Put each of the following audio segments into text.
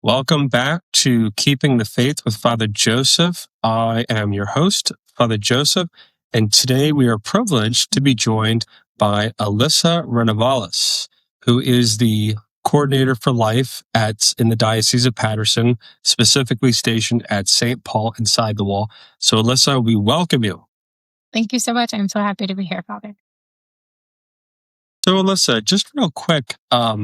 Welcome back to Keeping the Faith with Father Joseph. I am your host, Father Joseph, and today we are privileged to be joined by Alyssa Renovales, who is the coordinator for life in the Diocese of Paterson, specifically stationed at St. Paul inside the Wall. So, Alyssa, we welcome you. Thank you so much. I'm so happy to be here, Father. So, Alyssa, just real quick, a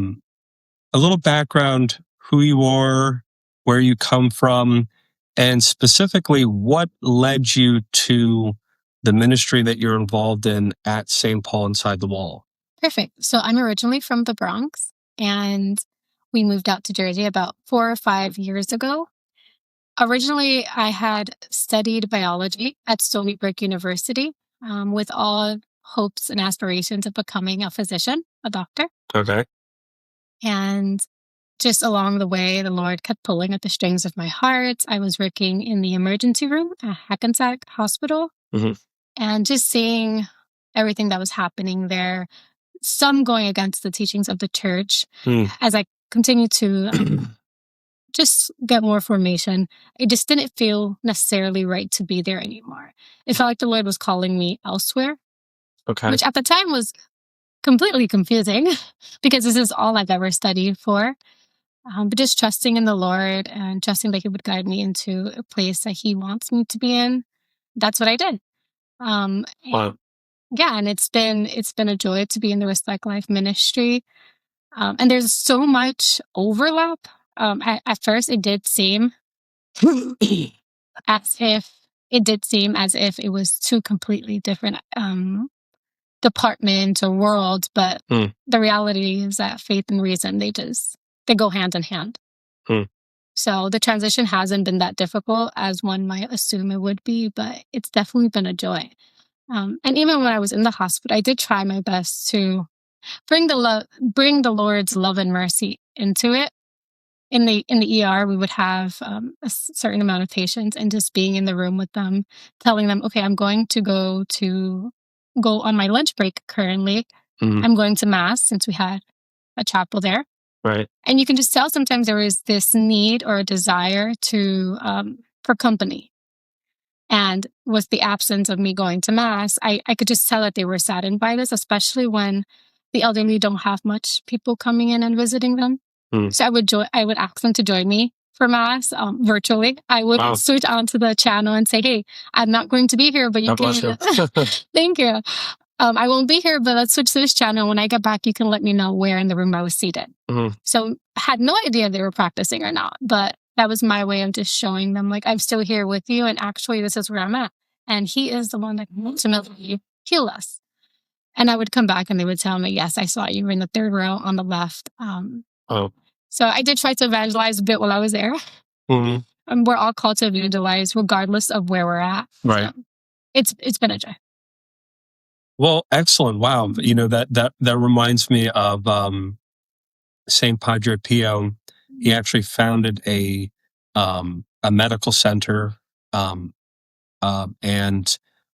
little background, who you are, where you come from, and specifically what led you to the ministry that you're involved in at St. Paul inside the Wall. Perfect. So I'm originally from the Bronx, and we moved out to Jersey about 4 or 5 years ago. Originally, I had studied biology at Stony Brook University with all hopes and aspirations of becoming a physician, a doctor. Okay. And just along the way, the Lord kept pulling at the strings of my heart. I was working in the emergency room at Hackensack Hospital, and just seeing everything that was happening there, some going against the teachings of the church. As I continued to just get more formation, it just didn't feel necessarily right to be there anymore. It felt like the Lord was calling me elsewhere, which at the time was completely confusing because this is all I've ever studied for. But just trusting in the Lord and trusting that He would guide me into a place that He wants me to be in. That's what I did. Wow. Yeah, and it's been a joy to be in the Respect Life ministry. And there's so much overlap. At first, it did seem as if it was two completely different departments or worlds. But the reality is that faith and reason, they go hand in hand. So the transition hasn't been that difficult as one might assume it would be, but it's definitely been a joy. And even when I was in the hospital, I did try my best to bring the Lord's love and mercy into it. In the ER, we would have a certain amount of patients, and just being in the room with them, telling them, okay, I'm going to go on my lunch break currently. I'm going to Mass since we had a chapel there. Right. And you can just tell sometimes there is this need or a desire for company. And with the absence of me going to Mass, I could just tell that they were saddened by this, especially when the elderly don't have much people coming in and visiting them. So I would ask them to join me for Mass virtually. I would switch onto the channel and say, hey, I'm not going to be here, but you can. Thank you. I won't be here, but let's switch to this channel. When I get back, you can let me know where in the room I was seated. So I had no idea they were practicing or not, but that was my way of just showing them, like, I'm still here with you, and actually this is where I'm at. And He is the one that can ultimately heal us. And I would come back and they would tell me, yes, I saw you were in the third row on the left. So I did try to evangelize a bit while I was there. And we're all called to evangelize regardless of where we're at. Right. So it's been a joy. Well, excellent. Wow. You know, that reminds me of St. Padre Pio. He actually founded a medical center. And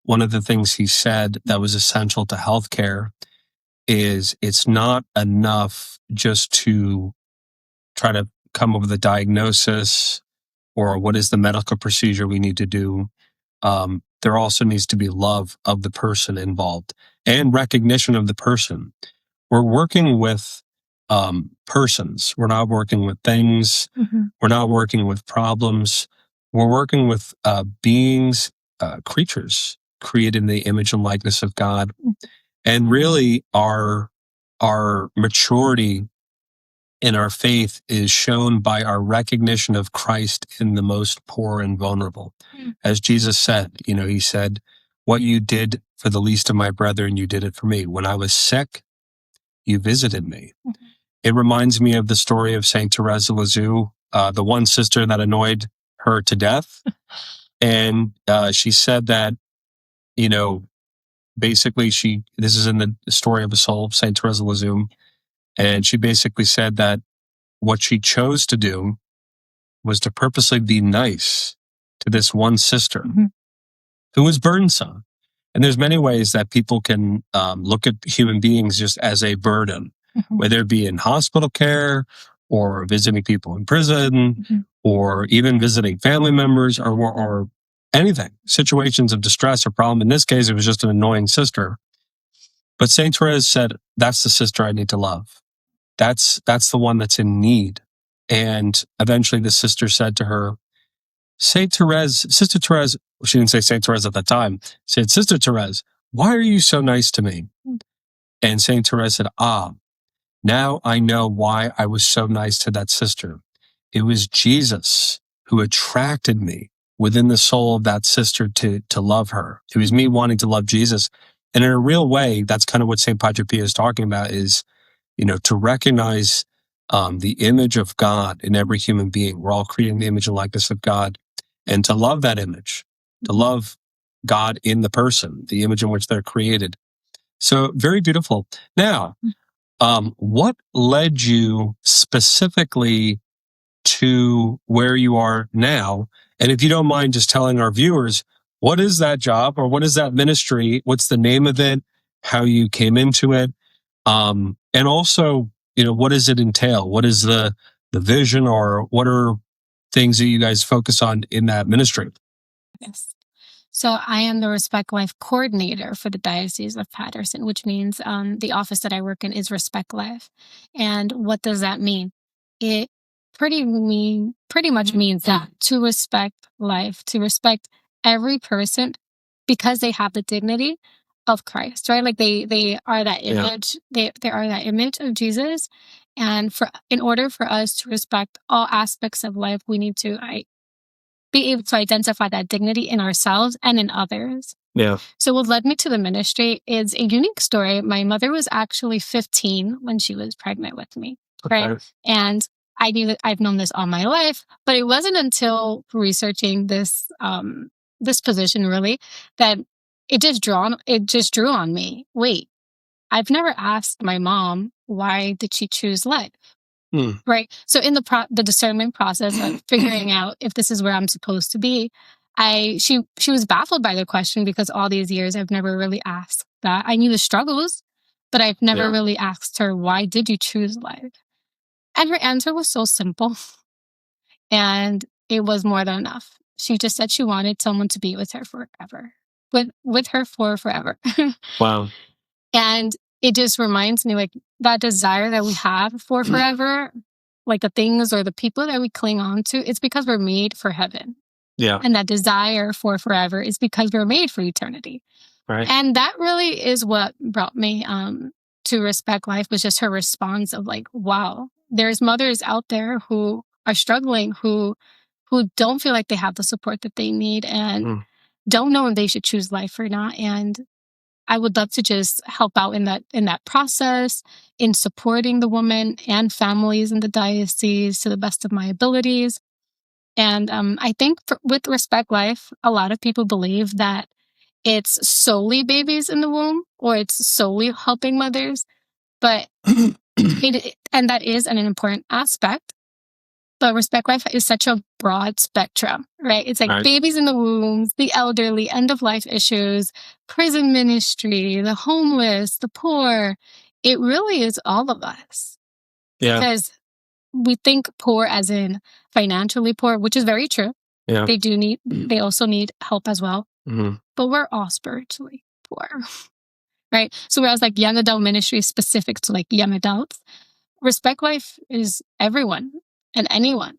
one of the things he said that was essential to healthcare is it's not enough just to try to come up with a diagnosis or what is the medical procedure we need to do. There also needs to be love of the person involved and recognition of the person. We're working with persons. We're not working with things. We're not working with problems. We're working with beings, creatures created in the image and likeness of God. And really our maturity in our faith is shown by our recognition of Christ in the most poor and vulnerable. As Jesus said, He said, what you did for the least of my brethren, you did it for me. When I was sick, you visited me. It reminds me of the story of Saint Therese of Lisieux, the one sister that annoyed her to death. And she said that, basically this is in the story of the soul of Saint Therese of Lisieux. And she basically said that what she chose to do was to purposely be nice to this one sister who was burdensome. And there's many ways that people can look at human beings just as a burden, whether it be in hospital care or visiting people in prison, or even visiting family members, or anything, situations of distress or problem. In this case, it was just an annoying sister. But Saint Therese said, that's the sister I need to love. That's the one that's in need. And eventually the sister said to her, Sister Therese, she didn't say Saint Therese at the time, said, Sister Therese, why are you so nice to me? And Saint Therese said, now I know why I was so nice to that sister. It was Jesus who attracted me within the soul of that sister to love her. It was me wanting to love Jesus. And in a real way, that's kind of what St. Padre Pio is talking about is, to recognize the image of God in every human being. We're all creating the image and likeness of God. And to love that image, to love God in the person, the image in which they're created. So very beautiful. Now, what led you specifically to where you are now? And if you don't mind just telling our viewers, what is that job or what is that ministry? What's the name of it? How you came into it? And also, what does it entail? What is the vision, or what are things that you guys focus on in that ministry? Yes. So I am the Respect Life coordinator for the Diocese of Paterson, which means the office that I work in is Respect Life. And what does that mean? It pretty much means that to respect life, to respect every person because they have the dignity of Christ, right? Like they are that image. Yeah. They are that image of Jesus. And in order for us to respect all aspects of life, we need to be able to identify that dignity in ourselves and in others. Yeah. So what led me to the ministry is a unique story. My mother was actually 15 when she was pregnant with me, right? Okay. And I knew that I've known this all my life, but it wasn't until researching this position really that it just drew on me. Wait, I've never asked my mom, why did she choose life? Right. So in the discernment process of figuring out if this is where I'm supposed to be, she was baffled by the question because all these years I've never really asked that. I knew the struggles, but I've never really asked her, why did you choose life? And her answer was so simple. And it was more than enough. She just said she wanted someone to be with her forever. With her for forever. Wow. And it just reminds me, like, that desire that we have for forever, like the things or the people that we cling on to, it's because we're made for heaven. Yeah. And that desire for forever is because we're made for eternity. Right. And that really is what brought me to Respect Life, was just her response of like, wow, there's mothers out there who are struggling, who don't feel like they have the support that they need and don't know if they should choose life or not. And I would love to just help out in that process, in supporting the women and families in the diocese to the best of my abilities. And I think with Respect Life, a lot of people believe that it's solely babies in the womb or it's solely helping mothers, but and that is an important aspect. But Respect Life is such a broad spectrum, right? It's like babies in the wombs, the elderly, end-of-life issues, prison ministry, the homeless, the poor. It really is all of us. Yeah. Because we think poor as in financially poor, which is very true. Yeah. They also need help as well. Mm-hmm. But we're all spiritually poor, right? So whereas like young adult ministry is specific to like young adults, Respect Life is everyone and anyone,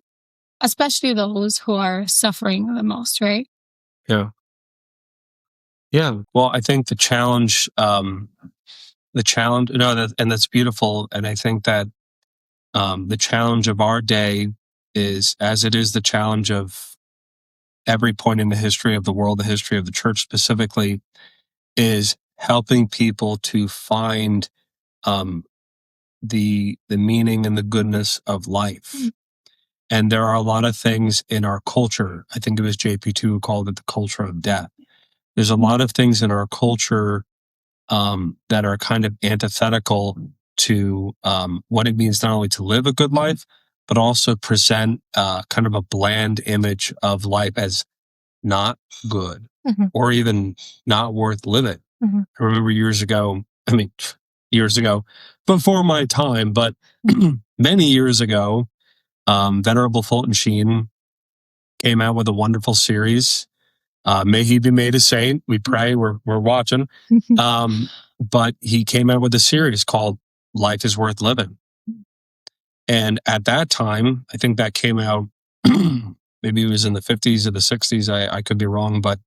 especially those who are suffering the most, right? Yeah. Yeah. Well, I think the challenge, and that's beautiful. And I think that the challenge of our day is, as it is the challenge of every point in the history of the world, the history of the church specifically, is helping people to find the meaning and the goodness of life. Mm-hmm. And there are a lot of things in our culture. I think it was JP2 who called it the culture of death. There's a lot of things in our culture that are kind of antithetical to what it means not only to live a good life, but also present kind of a bland image of life as not good or even not worth living. Mm-hmm. I remember years ago, years ago, before my time, but many years ago, Venerable Fulton Sheen came out with a wonderful series. May he be made a saint. We pray. We're watching. But he came out with a series called Life is Worth Living. And at that time, I think that came out, maybe it was in the 50s or the 60s. I could be wrong, but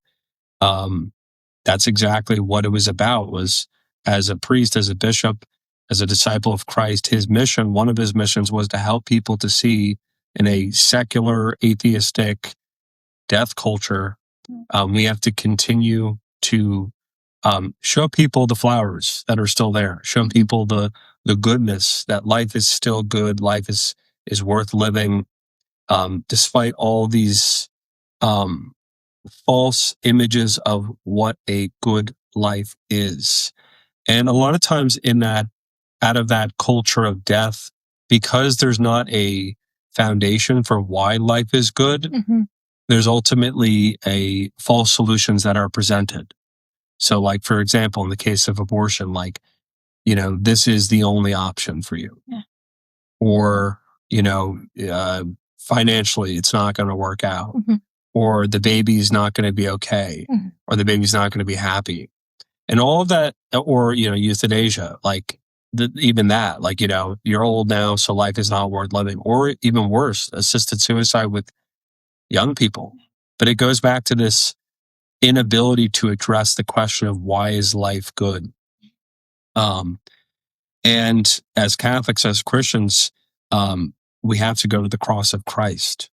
that's exactly what it was about. Was as a priest, as a bishop, as a disciple of Christ, his mission, one of his missions was to help people to see in a secular, atheistic death culture, we have to continue to show people the flowers that are still there, show people the goodness, that life is still good, life is worth living, despite all these false images of what a good life is. And a lot of times out of that culture of death, because there's not a foundation for why life is good, there's ultimately a false solutions that are presented. So, like, for example, in the case of abortion, like, this is the only option for you. Yeah. Or, financially, it's not going to work out. Or the baby's not going to be okay. Or the baby's not going to be happy. And all of that, or, euthanasia, like, even that, like, you're old now, so life is not worth living. Or even worse, assisted suicide with young people. But it goes back to this inability to address the question of why is life good. And as Catholics, as Christians, we have to go to the cross of Christ.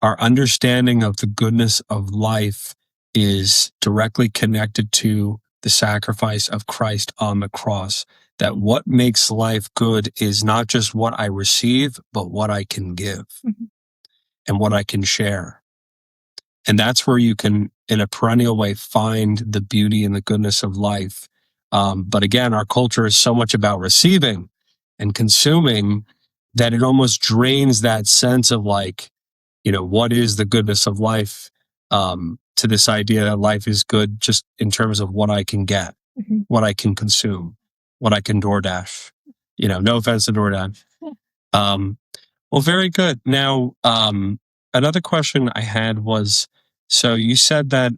Our understanding of the goodness of life is directly connected to the sacrifice of Christ on the cross. That what makes life good is not just what I receive, but what I can give and what I can share. And that's where you can, in a perennial way, find the beauty and the goodness of life. But again, our culture is so much about receiving and consuming that it almost drains that sense of, like, what is the goodness of life, to this idea that life is good just in terms of what I can get, what I can consume, what I can DoorDash. No offense to DoorDash. Well, very good. Now, another question I had was, so you said that,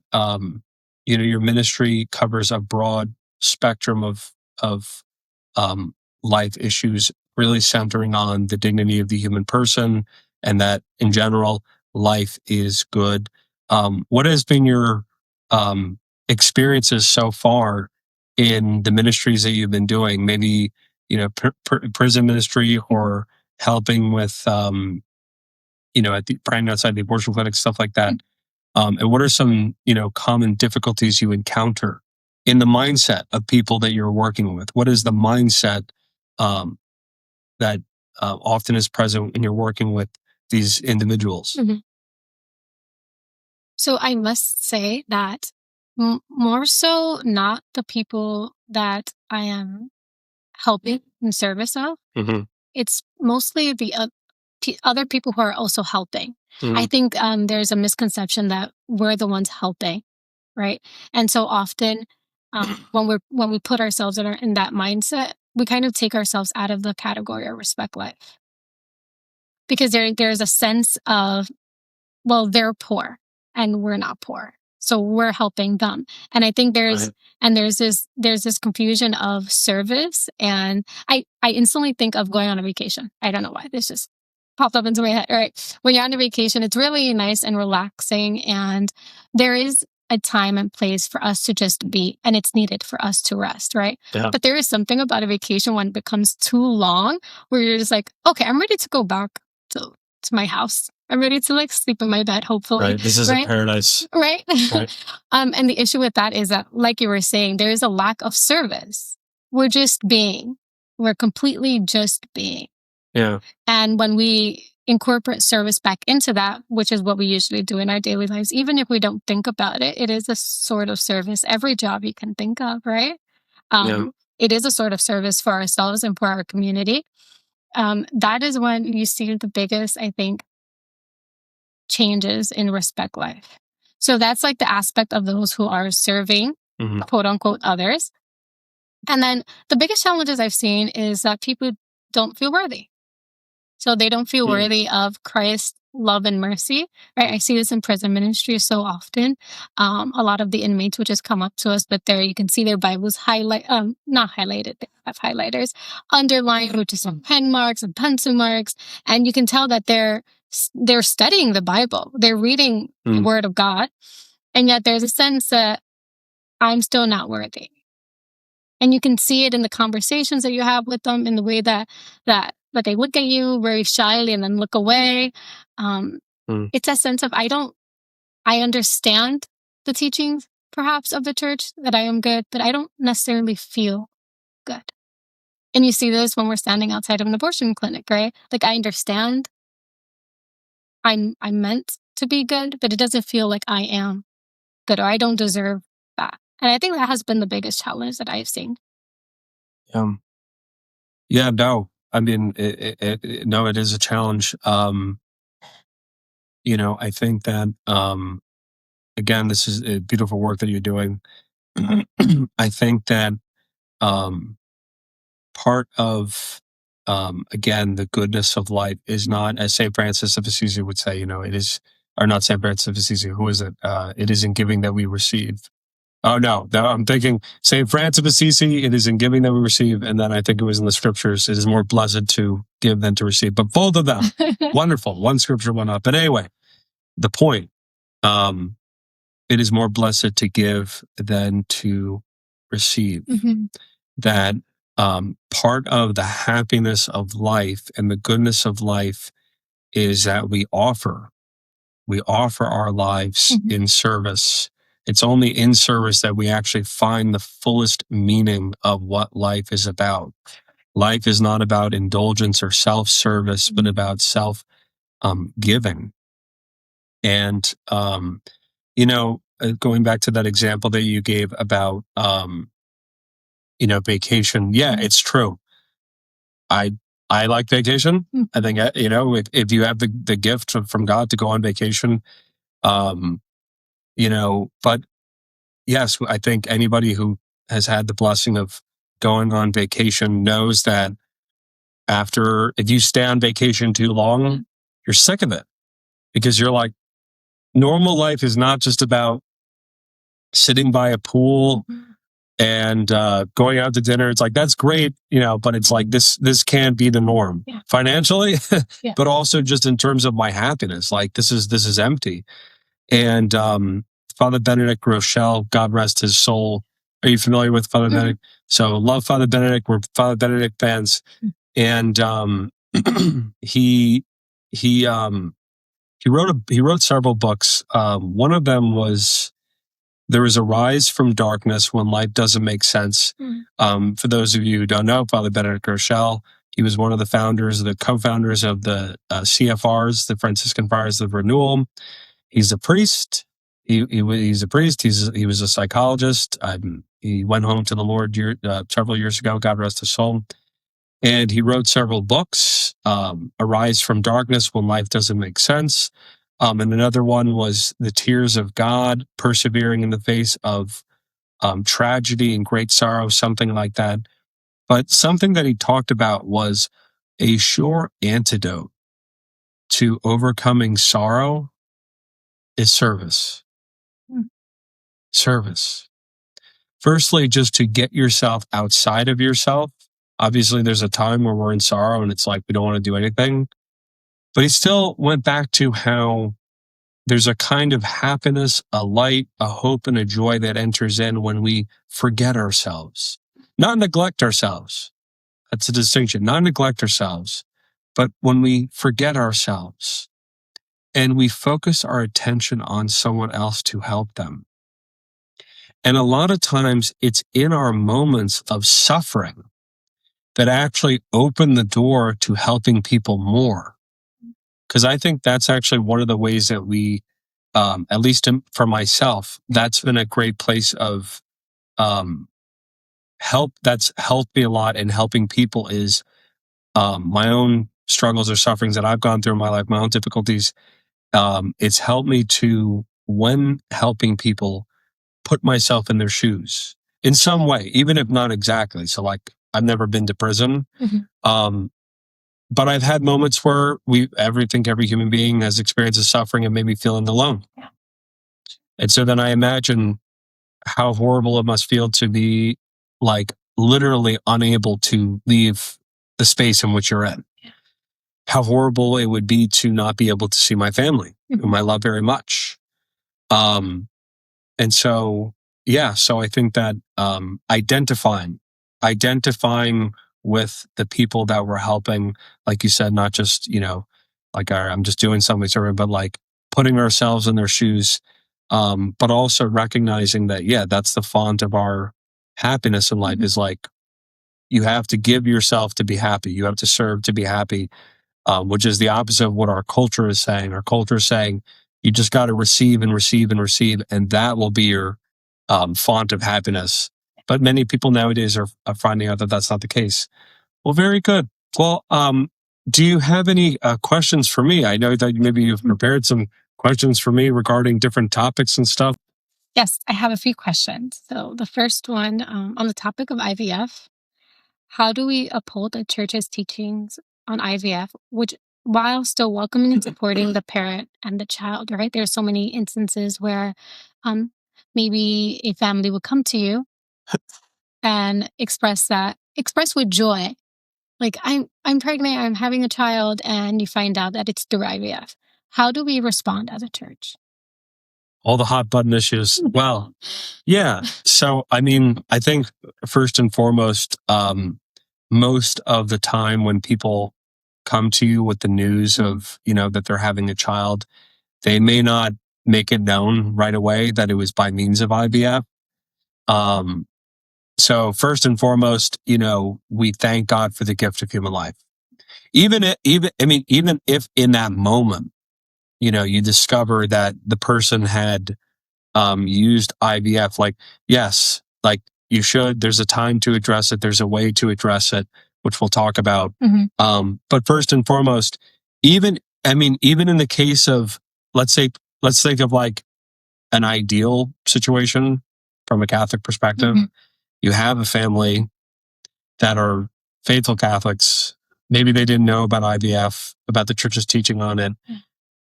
your ministry covers a broad spectrum of life issues, really centering on the dignity of the human person, and that in general, life is good. What has been your experiences so far in the ministries that you've been doing? Maybe, prison ministry, or helping with, praying outside the abortion clinic, stuff like that. And what are some, common difficulties you encounter in the mindset of people that you're working with? What is the mindset that often is present when you're working with these individuals? So I must say that more so not the people that I am helping in service of. It's mostly the other people who are also helping. I think there's a misconception that we're the ones helping, right? And so often when we put ourselves in that mindset, we kind of take ourselves out of the category of respect life, because there's a sense of, well, they're poor and we're not poor, so we're helping them. And I think there's this confusion of service, and I instantly think of going on a vacation. I don't know why, this just popped up into my head. All right, when you're on a vacation, it's really nice and relaxing, and there is a time and place for us to just be, and it's needed for us to rest, right? Yeah. But there is something about a vacation when it becomes too long, where you're just like, okay, I'm ready to go back to my house. I'm ready to, like, sleep in my bed, hopefully. Right. This is a paradise. Right. Right. And the issue with that is that, like you were saying, there is a lack of service. We're just being. We're completely just being. Yeah. And when we incorporate service back into that, which is what we usually do in our daily lives, even if we don't think about it, it is a sort of service. Every job you can think of, right? It is a sort of service for ourselves and for our community. That is when you see the biggest, I think, changes in respect life. So that's like the aspect of those who are serving, quote unquote, others. And then the biggest challenges I've seen is that people don't feel worthy. So they don't feel worthy of Christ's love and mercy. Right? I see this in prison ministry so often. A lot of the inmates would just come up to us, but there you can see their Bibles not highlighted. They have highlighters, underlined with just some pen marks and pencil marks, and you can tell that they're studying the Bible. They're reading the Word of God, and yet there's a sense that I'm still not worthy. And you can see it in the conversations that you have with them, in the way that they look at you very shyly and then look away. It's a sense of I understand the teachings perhaps of the church, that I am good, but I don't necessarily feel good. And you see this when we're standing outside of an abortion clinic, right? Like, I understand I'm meant to be good, but it doesn't feel like I am good, or I don't deserve that. And I think that has been the biggest challenge that I've seen. Yeah, no. I mean, no, it is a challenge. I think that, again, this is a beautiful work that you're doing. I think that part of, again, the goodness of life is not, as St. Francis of Assisi would say, it is, or not St. Francis of Assisi, who is it? It is in giving that we receive. Oh, no, I'm thinking St. Francis of Assisi, it is in giving that we receive. And then I think it was in the scriptures, it is more blessed to give than to receive. But both of them, wonderful. One scripture, one up. But anyway, the point, it is more blessed to give than to receive. That part of the happiness of life and the goodness of life is that we offer our lives in service. It's only in service that we actually find the fullest meaning of what life is about. Life is not about indulgence or self-service, but about self-giving. And, going back to that example that you gave about, vacation. Yeah, it's true. I like vacation. I think, if you have the gift from God to go on vacation, but yes, I think anybody who has had the blessing of going on vacation knows that if you stay on vacation too long, you're sick of it, because you're like, normal life is not just about sitting by a pool and going out to dinner. It's like, that's great, but it's like, this can't be the norm financially, but also just in terms of my happiness. Like, this is empty. And Father Benedict Rochelle, God rest his soul. Are you familiar with Father Benedict? So love Father Benedict. We're Father Benedict fans. And he wrote several books. One of them was There Is a Rise from Darkness When Life Doesn't Make Sense. For those of you who don't know, Father Benedict Rochelle, he was one of the co-founders of the CFRs, the Franciscan Friars of Renewal. He's a priest. He's a priest. He was a psychologist. He went home to the Lord several years ago. God rest his soul. And he wrote several books. Arise from Darkness When Life Doesn't Make Sense. And another one was The Tears of God, Persevering in the Face of Tragedy and Great Sorrow, something like that. But something that he talked about was a sure antidote to overcoming sorrow is service. Service. Firstly, just to get yourself outside of yourself. Obviously, there's a time where we're in sorrow and it's like we don't want to do anything. But he still went back to how there's a kind of happiness, a light, a hope, and a joy that enters in when we forget ourselves. Not neglect ourselves. That's a distinction. Not neglect ourselves, but when we forget ourselves and we focus our attention on someone else to help them. And a lot of times it's in our moments of suffering that actually open the door to helping people more. Because I think that's actually one of the ways that we, at least for myself, that's been a great place of help. That's helped me a lot in helping people is my own struggles or sufferings that I've gone through in my life, my own difficulties. It's helped me to, when helping people, put myself in their shoes in some way, even if not exactly. So like, I've never been to prison. But I've had moments where every human being has experienced suffering and made me feeling alone. Yeah. And so then I imagine how horrible it must feel to be like literally unable to leave the space in which you're in. Yeah. How horrible it would be to not be able to see my family, whom I love very much. And so, yeah, so I think that identifying with the people that we're helping, like you said, not just, like I'm just doing something, but like putting ourselves in their shoes, but also recognizing that, yeah, that's the font of our happiness in life is like, you have to give yourself to be happy. You have to serve to be happy, which is the opposite of what our culture is saying. Our culture is saying, you just got to receive and receive and receive, and that will be your font of happiness. But many people nowadays are finding out that that's not the case. Well, very good. Well, do you have any questions for me? I know that maybe you've prepared some questions for me regarding different topics and stuff. Yes, I have a few questions. So the first one, on the topic of IVF, how do we uphold the church's teachings on IVF, which while still welcoming and supporting the parent and the child, right? There's so many instances where um, maybe a family would come to you and express with joy. Like I'm pregnant, I'm having a child, and you find out that it's through IVF. How do we respond as a church? All the hot button issues. Well, yeah. So, I mean, I think first and foremost, most of the time when people come to you with the news of, that they're having a child, they may not make it known right away that it was by means of IVF. So first and foremost, we thank God for the gift of human life. Even if in that moment, you discover that the person had used IVF, like, yes, like you should, there's a time to address it. There's a way to address it, which we'll talk about. But first and foremost, even in the case of, let's think of like an ideal situation from a Catholic perspective. You have a family that are faithful Catholics. Maybe they didn't know about IVF, about the church's teaching on it.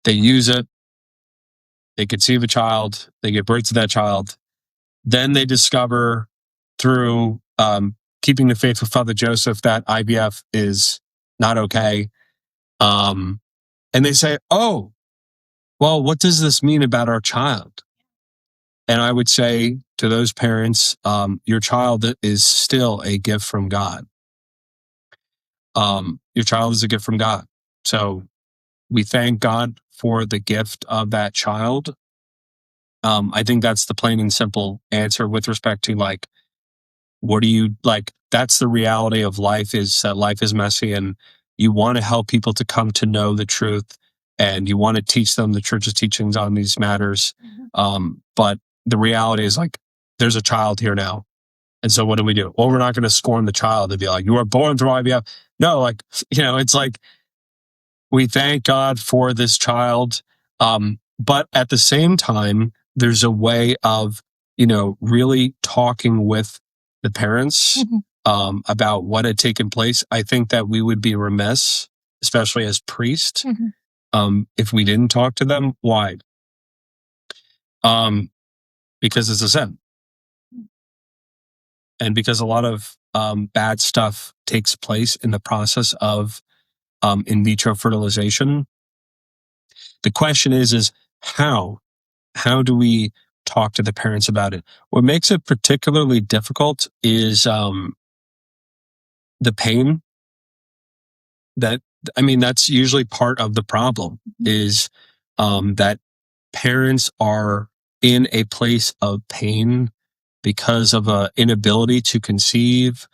They use it. They conceive a child. They give birth to that child. Then they discover through keeping the faith with Father Joseph that IVF is not okay. And they say, oh, well, what does this mean about our child? And I would say to those parents, your child is still a gift from God. Your child is a gift from God. So we thank God for the gift of that child. I think that's the plain and simple answer with respect to like, what do you like? That's the reality of life, is that life is messy and you want to help people to come to know the truth and you want to teach them the church's teachings on these matters. But the reality is like, there's a child here now. And so what do we do? Well, we're not going to scorn the child and be like, you were born through IVF. No, like, it's like, we thank God for this child. But at the same time, there's a way of, really talking with the parents about what had taken place. I think that we would be remiss, especially as priests, if we didn't talk to them. Why? Because it's a sin. And because a lot of bad stuff takes place in the process of in vitro fertilization. The question is how do we talk to the parents about it? What makes it particularly difficult is the pain. That's usually part of the problem, is that parents are in a place of pain because of an inability to conceive.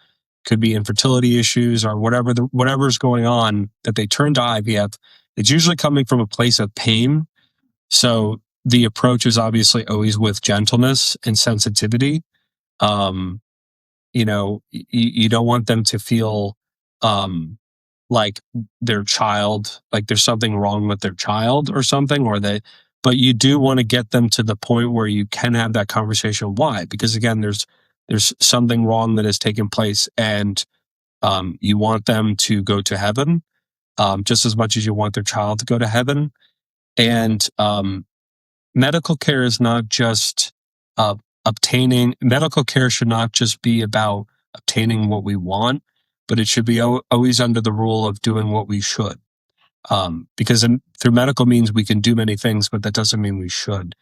Could be infertility issues or whatever's going on, that they turn to IVF. It's usually coming from a place of pain. So the approach is obviously always with gentleness and sensitivity. You don't want them to feel like their child, like there's something wrong with their child or something, but you do want to get them to the point where you can have that conversation. Why? Because again, there's there's something wrong that has taken place, and you want them to go to heaven just as much as you want their child to go to heaven. And medical care is not just medical care should not just be about obtaining what we want, but it should be always under the rule of doing what we should. Because through medical means we can do many things, but that doesn't mean we should.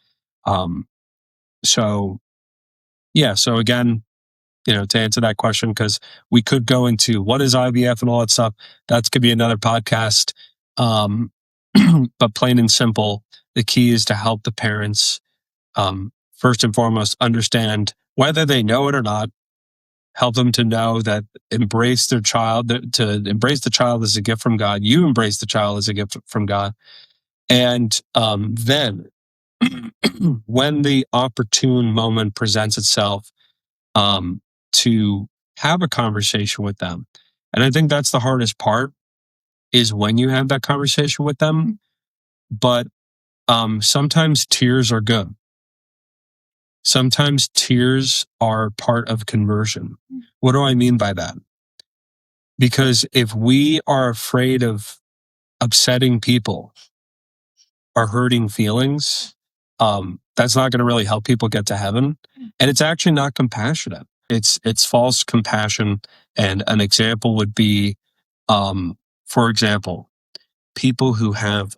So again, to answer that question, because we could go into what is IVF and all that stuff, that could be another podcast. But plain and simple, the key is to help the parents, first and foremost, understand whether they know it or not, help them to know that embrace their child, to embrace the child as a gift from God. You embrace the child as a gift from God. And then when the opportune moment presents itself, to have a conversation with them. And I think that's the hardest part, is when you have that conversation with them. But sometimes tears are good. Sometimes tears are part of conversion. What do I mean by that? Because if we are afraid of upsetting people or hurting feelings, that's not going to really help people get to heaven. And it's actually not compassionate. It's false compassion. And an example would be, for example, people who have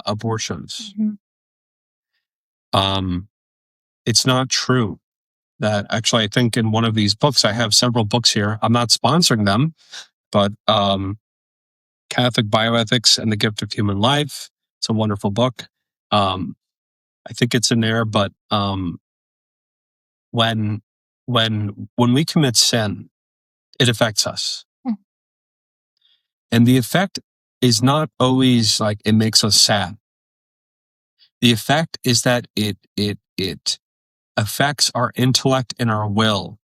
abortions. It's not true that, actually, I think in one of these books, I have several books here. I'm not sponsoring them, but Catholic Bioethics and the Gift of Human Life. It's a wonderful book. I think it's in there, but when we commit sin, it affects us. And the effect is not always like it makes us sad. The effect is that it affects our intellect and our will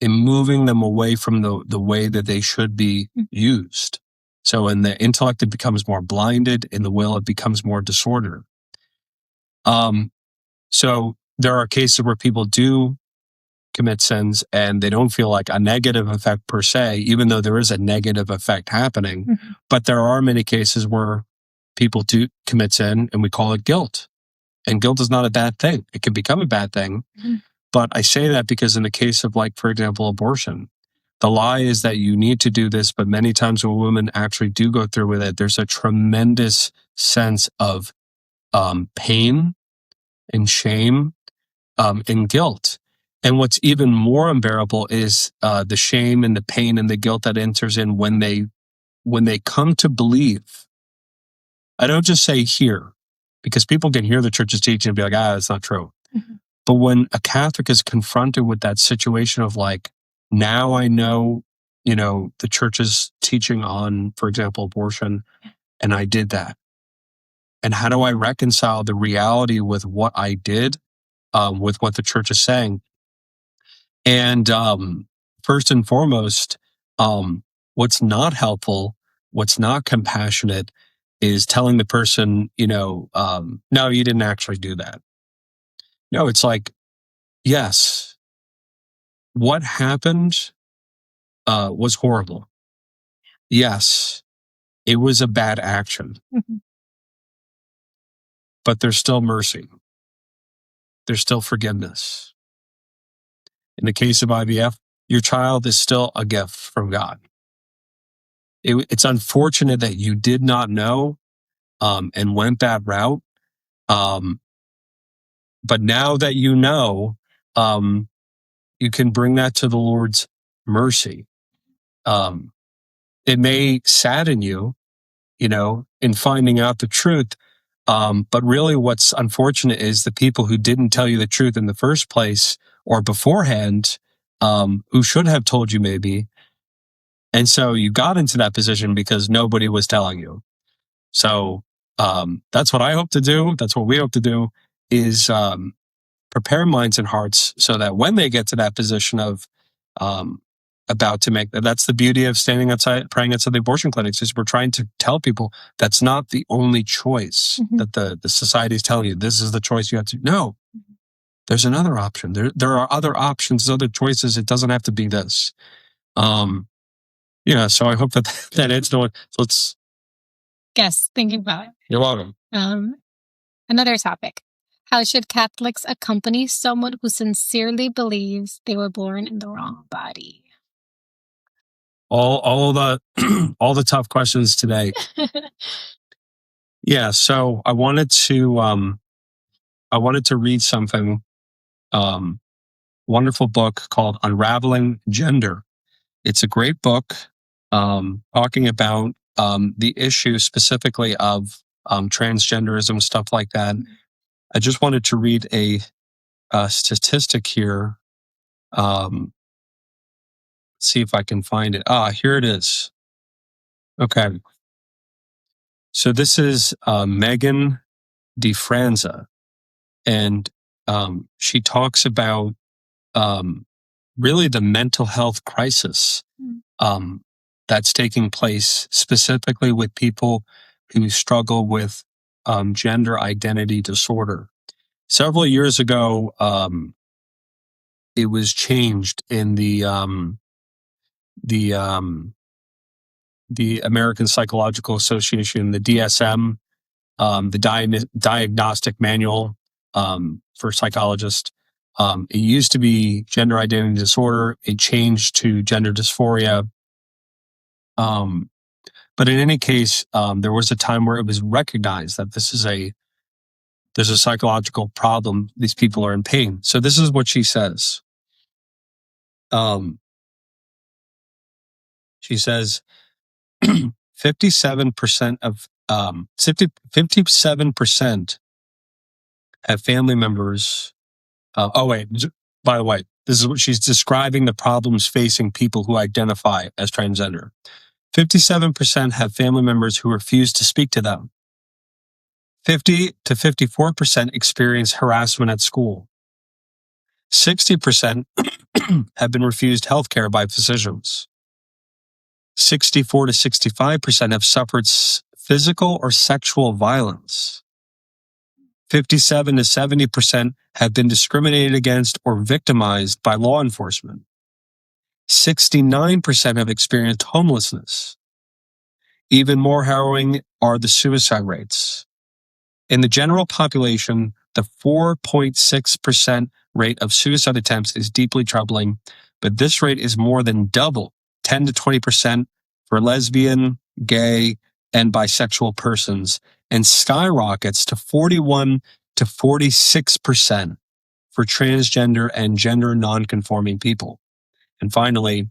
in moving them away from the way that they should be used. So in the intellect, it becomes more blinded. In the will, it becomes more disordered. So there are cases where people do commit sins and they don't feel like a negative effect per se, even though there is a negative effect happening. But there are many cases where people do commit sin and we call it guilt. And guilt is not a bad thing. It can become a bad thing. But I say that because in the case of, like, for example, abortion, the lie is that you need to do this, but many times when women actually do go through with it, there's a tremendous sense of pain and shame and guilt. And what's even more unbearable is the shame and the pain and the guilt that enters in when they come to believe. I don't just say hear, because people can hear the church's teaching and be like, that's not true. But when a Catholic is confronted with that situation of, like, now I know, the church's teaching on, for example, abortion, and I did that. And how do I reconcile the reality with what I did, with what the church is saying? And first and foremost, what's not helpful, what's not compassionate, is telling the person, no, you didn't actually do that. No, it's like, yes, what happened was horrible. Yes, it was a bad action. But there's still mercy. There's still forgiveness. In the case of IVF, your child is still a gift from God. It's unfortunate that you did not know and went that route. But now that you know, you can bring that to the Lord's mercy. It may sadden you, in finding out the truth. But really what's unfortunate is the people who didn't tell you the truth in the first place or beforehand, who should have told you maybe. And so you got into that position because nobody was telling you. So that's what I hope to do. That's what we hope to do, is prepare minds and hearts so that when they get to that position of about to make that's the beauty of standing outside, praying outside the abortion clinics, is we're trying to tell people that's not the only choice that the society is telling you. This is the choice you have to. No, there's another option. There are other options, other choices. It doesn't have to be this. Yeah, so I hope that it's no one. So let's. Yes, thinking about it. You're welcome. Another topic. How should Catholics accompany someone who sincerely believes they were born in the wrong body? All the all the tough questions today. Yeah, so I wanted to read something. Wonderful book called Unraveling Gender. It's a great book talking about the issue specifically of transgenderism, stuff like that. I just wanted to read a statistic here. See if I can find it. Here it is. Okay. So this is Megan DeFranza, and she talks about really the mental health crisis that's taking place specifically with people who struggle with gender identity disorder. Several years ago, it was changed in the American Psychological Association, the DSM, the Diagnostic Manual for Psychologists. It used to be gender identity disorder. It changed to gender dysphoria. But in any case, there was a time where it was recognized that there's a psychological problem. These people are in pain. So this is what she says. She says 57% of 57% have family members. By the way, this is what she's describing the problems facing people who identify as transgender. 57% have family members who refuse to speak to them. 50 to 54% experience harassment at school. 60% have been refused health care by physicians. 64 to 65% have suffered physical or sexual violence. 57 to 70% have been discriminated against or victimized by law enforcement. 69% have experienced homelessness. Even more harrowing are the suicide rates. In the general population, the 4.6% rate of suicide attempts is deeply troubling, but this rate is more than double, 10 to 20% for lesbian, gay, and bisexual persons, and skyrockets to 41 to 46% for transgender and gender nonconforming people. And finally,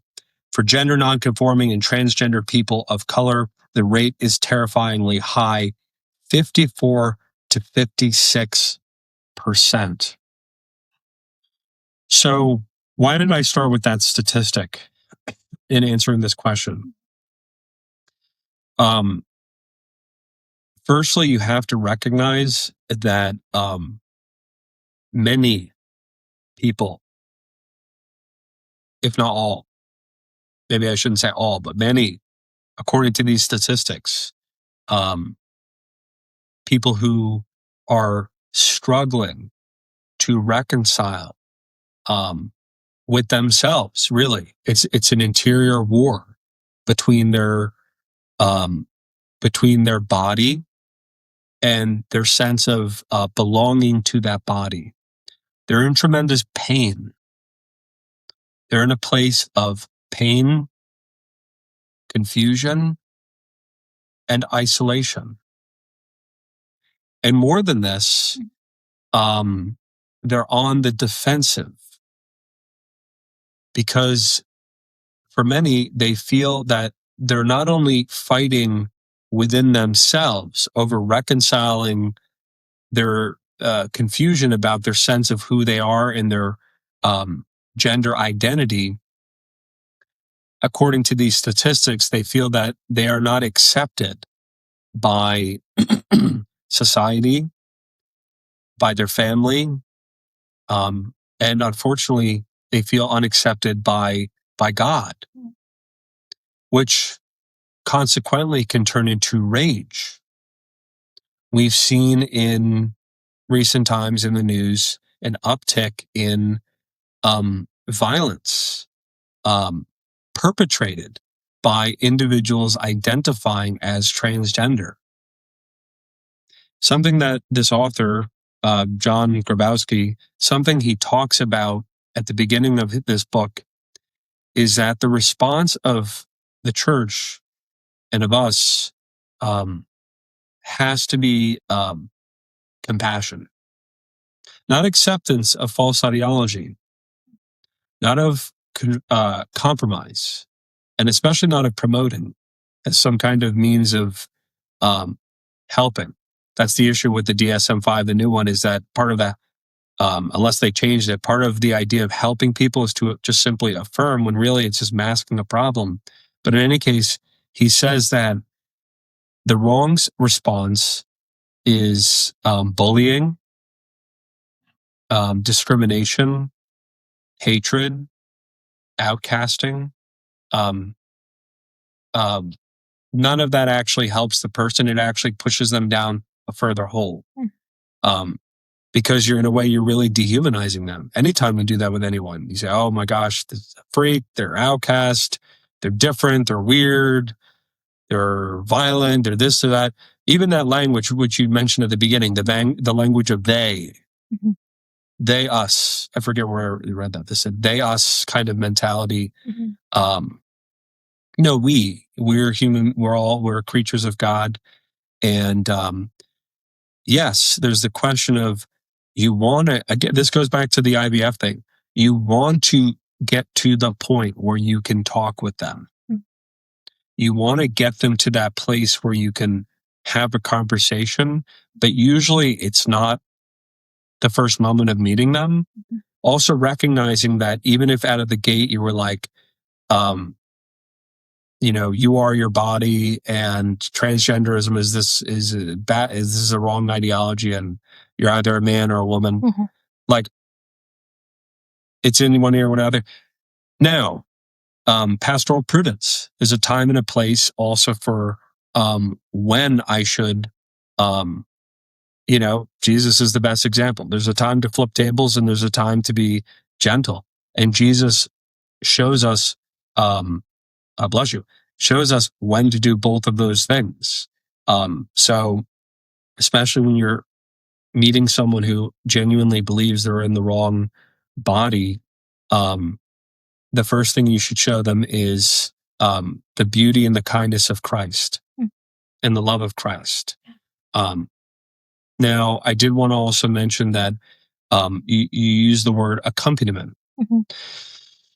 for gender nonconforming and transgender people of color, the rate is terrifyingly high, 54 to 56%. So why did I start with that statistic in answering this question? Firstly, you have to recognize that many people, if not all, maybe I shouldn't say all, but many, according to these statistics, people who are struggling to reconcile with themselves, really. It's an interior war between their body and their sense of belonging to that body. They're in tremendous pain. They're in a place of pain, confusion, and isolation. And more than this, they're on the defensive because for many, they feel that they're not only fighting within themselves over reconciling their confusion about their sense of who they are and their gender identity. According to these statistics, they feel that they are not accepted by society, by their family, and unfortunately, they feel unaccepted by God, which consequently can turn into rage. We've seen in recent times in the news an uptick in violence perpetrated by individuals identifying as transgender. Something that this author, John Grabowski, something he talks about at the beginning of this book is that the response of the church and of us has to be compassion, not acceptance of false ideology, not of compromise, and especially not of promoting as some kind of means of helping. That's the issue with the DSM-5. The new one is that part of that, unless they changed it, part of the idea of helping people is to just simply affirm when really it's just masking a problem. But in any case, he says that the wrong response is bullying, discrimination, hatred, outcasting. None of that actually helps the person. It actually pushes them down a further hole. Because you're, in a way, you're really dehumanizing them. Anytime you do that with anyone, you say, oh my gosh, this is a freak, they're outcast, they're different, they're weird, they're violent, they're this or that. Even that language, which you mentioned at the beginning, the language of they, they, us. I forget where you read that. They said they, us kind of mentality. No, we're human. We're creatures of God. And yes, there's the question of, you want to, again, this goes back to the IVF thing. You want to get to the point where you can talk with them. You want to get them to that place where you can have a conversation, but usually it's not the first moment of meeting them. Also recognizing that even if out of the gate you were like, you are your body and transgenderism is this a wrong ideology and you're either a man or a woman. Like, it's in one ear or one other. Now, pastoral prudence is a time and a place also for when I should, Jesus is the best example. There's a time to flip tables and there's a time to be gentle. And Jesus shows us, shows us when to do both of those things. So especially when you're meeting someone who genuinely believes they're in the wrong body, the first thing you should show them is the beauty and the kindness of Christ and the love of Christ. Now, I did want to also mention that you use the word accompaniment.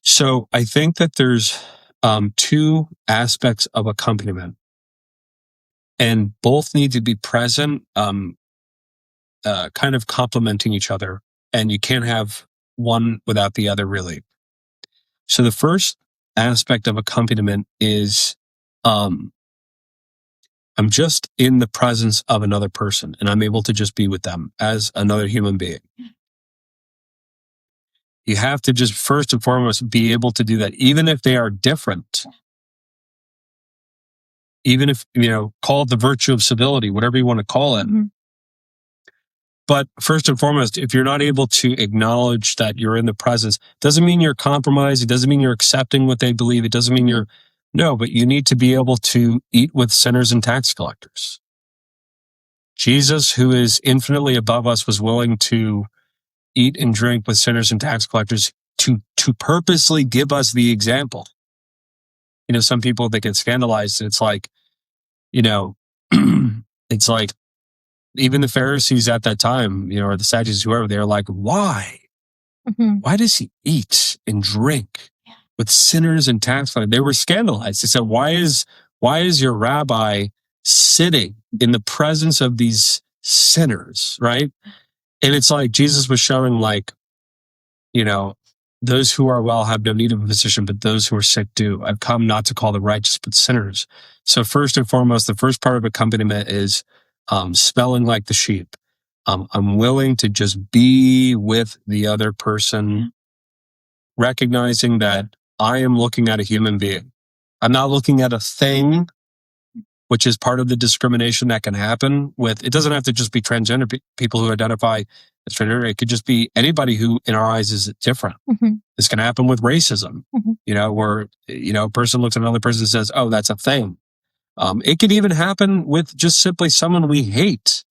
So I think that there's two aspects of accompaniment, and both need to be present, kind of complementing each other, and you can't have one without the other, really. So the first aspect of accompaniment is I'm just in the presence of another person, and I'm able to just be with them as another human being. You have to just first and foremost be able to do that, even if they are different. Even if, call it the virtue of civility, whatever you want to call it. But first and foremost, if you're not able to acknowledge that you're in the presence, doesn't mean you're compromised. It doesn't mean you're accepting what they believe. It doesn't mean but you need to be able to eat with sinners and tax collectors. Jesus, who is infinitely above us, was willing to eat and drink with sinners and tax collectors to purposely give us the example. Some people, they get scandalized. It's like, it's like even the Pharisees at that time, or the Sadducees, whoever, they're like, why? Why does he eat and drink with sinners and tax collectors? They were scandalized. They said, why is your rabbi sitting in the presence of these sinners, right? And it's like Jesus was showing, like, those who are well have no need of a physician, but those who are sick do. I've come not to call the righteous, but sinners. So first and foremost, the first part of accompaniment is smelling like the sheep. I'm willing to just be with the other person, recognizing that I am looking at a human being. I'm not looking at a thing, which is part of the discrimination that can happen with, it doesn't have to just be transgender people who identify It could just be anybody who in our eyes is different. This can happen with racism, where, a person looks at another person and says, oh, that's a thing. It could even happen with just simply someone we hate.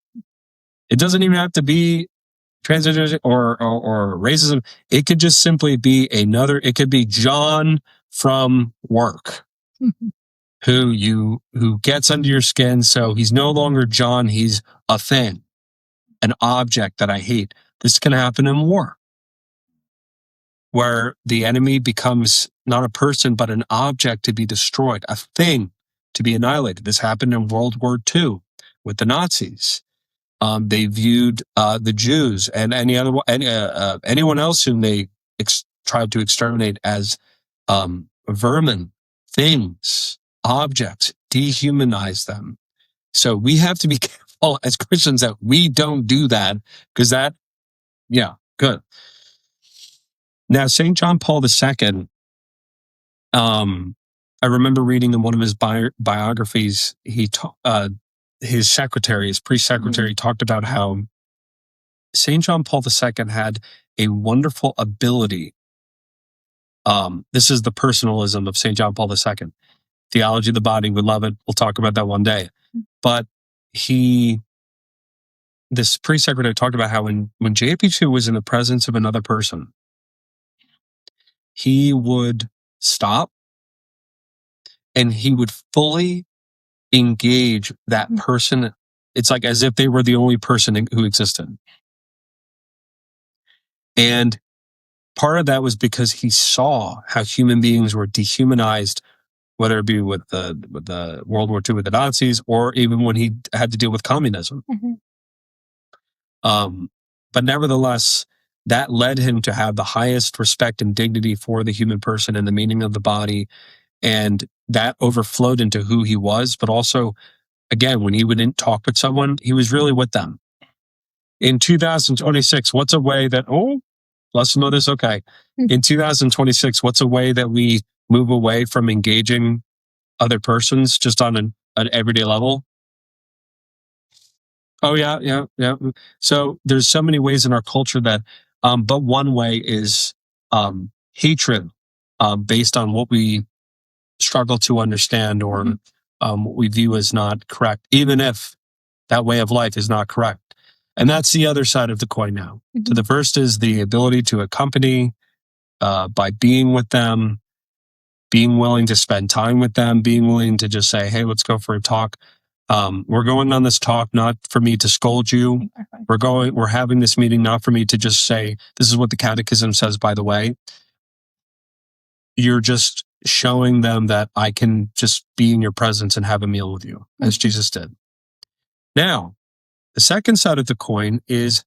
It doesn't even have to be transgender or racism. It could just simply be it could be John from work who gets under your skin. So he's no longer John. He's a thing, an object that I hate. This can happen in war, where the enemy becomes not a person, but an object to be destroyed, a thing to be annihilated. This happened in World War II with the Nazis. They viewed the Jews and anyone else whom they tried to exterminate as vermin, things, objects, dehumanize them. So we have to be careful as Christians that we don't do that, because good. Now, St. John Paul II, I remember reading in one of his biographies, his secretary, his priest secretary, talked about how St. John Paul II had a wonderful ability. This is the personalism of St. John Paul II. Theology of the body, we love it. We'll talk about that one day. But this priest secretary talked about how when JP2 was in the presence of another person, he would stop and he would fully engage that person. It's like as if they were the only person who existed. And part of that was because he saw how human beings were dehumanized, whether it be with the World War II with the Nazis, or even when he had to deal with communism. But nevertheless, that led him to have the highest respect and dignity for the human person and the meaning of the body. And that overflowed into who he was. But also, again, when he would talk with someone, he was really with them. In 2026, what's a way that, let's know this, okay. In 2026, what's a way that we move away from engaging other persons just on an everyday level? Oh, yeah. So there's so many ways in our culture that, but one way is hatred based on what we struggle to understand or what we view as not correct, even if that way of life is not correct. And that's the other side of the coin now. So the first is the ability to accompany by being with them, being willing to spend time with them, being willing to just say, hey, let's go for a talk. We're going on this talk, not for me to scold you. We're having this meeting, not for me to just say, this is what the catechism says, by the way. You're just showing them that I can just be in your presence and have a meal with you, as Jesus did. Now, the second side of the coin is,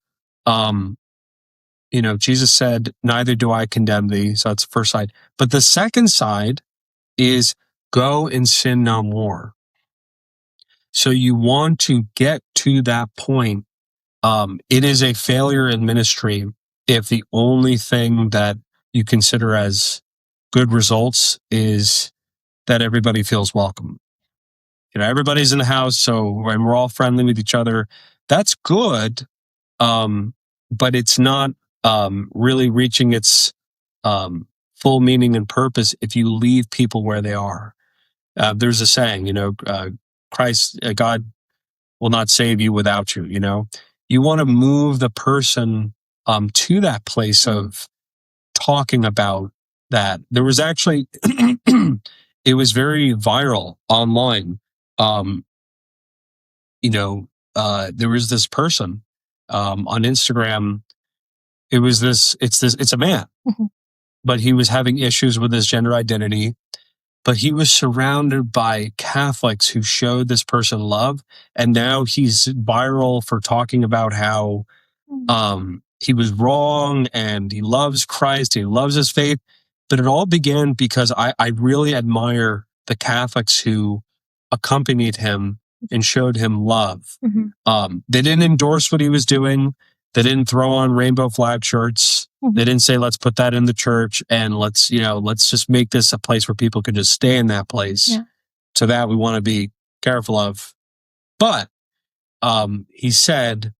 Jesus said, neither do I condemn thee. So that's the first side. But the second side is go and sin no more. So you want to get to that point. It is a failure in ministry if the only thing that you consider as good results is that everybody feels welcome. Everybody's in the house, and we're all friendly with each other. That's good, but it's not really reaching its full meaning and purpose if you leave people where they are. There's a saying, God will not save you without you. You want to move the person to that place of talking about that. There was actually, it was very viral online. There was this person on Instagram. It's a man, but he was having issues with his gender identity. But he was surrounded by Catholics who showed this person love. And now he's viral for talking about how he was wrong and he loves Christ, he loves his faith. But it all began because I really admire the Catholics who accompanied him and showed him love. They didn't endorse what he was doing. They didn't throw on rainbow flag shirts. They didn't say, let's put that in the church and let's just make this a place where people can just stay in that place. Yeah. So that we want to be careful of. But he said,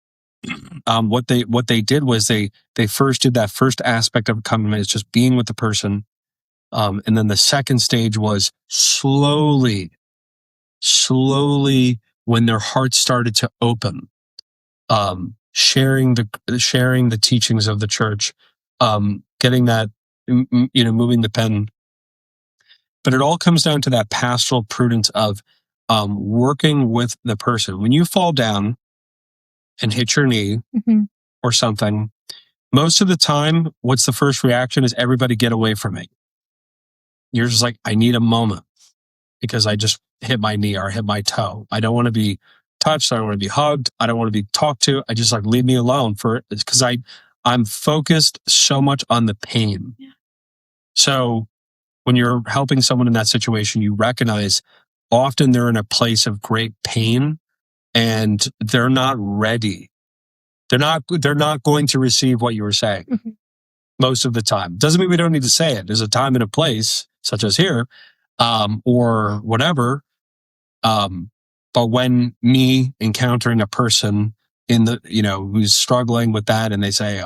what they did was they first did that first aspect of commitment, is just being with the person. And then the second stage was slowly, when their hearts started to open, sharing the teachings of the church, getting that, moving the pen. But it all comes down to that pastoral prudence of working with the person. When you fall down and hit your knee or something, most of the time, what's the first reaction is everybody get away from me. You're just like, I need a moment because I just hit my knee or hit my toe. I don't want to be touched. I don't want to be hugged. I don't want to be talked to. I just leave me alone because I'm focused so much on the pain. Yeah. So when you're helping someone in that situation, you recognize often they're in a place of great pain and they're not ready. They're not going to receive what you were saying most of the time. Doesn't mean we don't need to say it. There's a time and a place, such as here, or whatever. But when me encountering a person in the, who's struggling with that, and they say,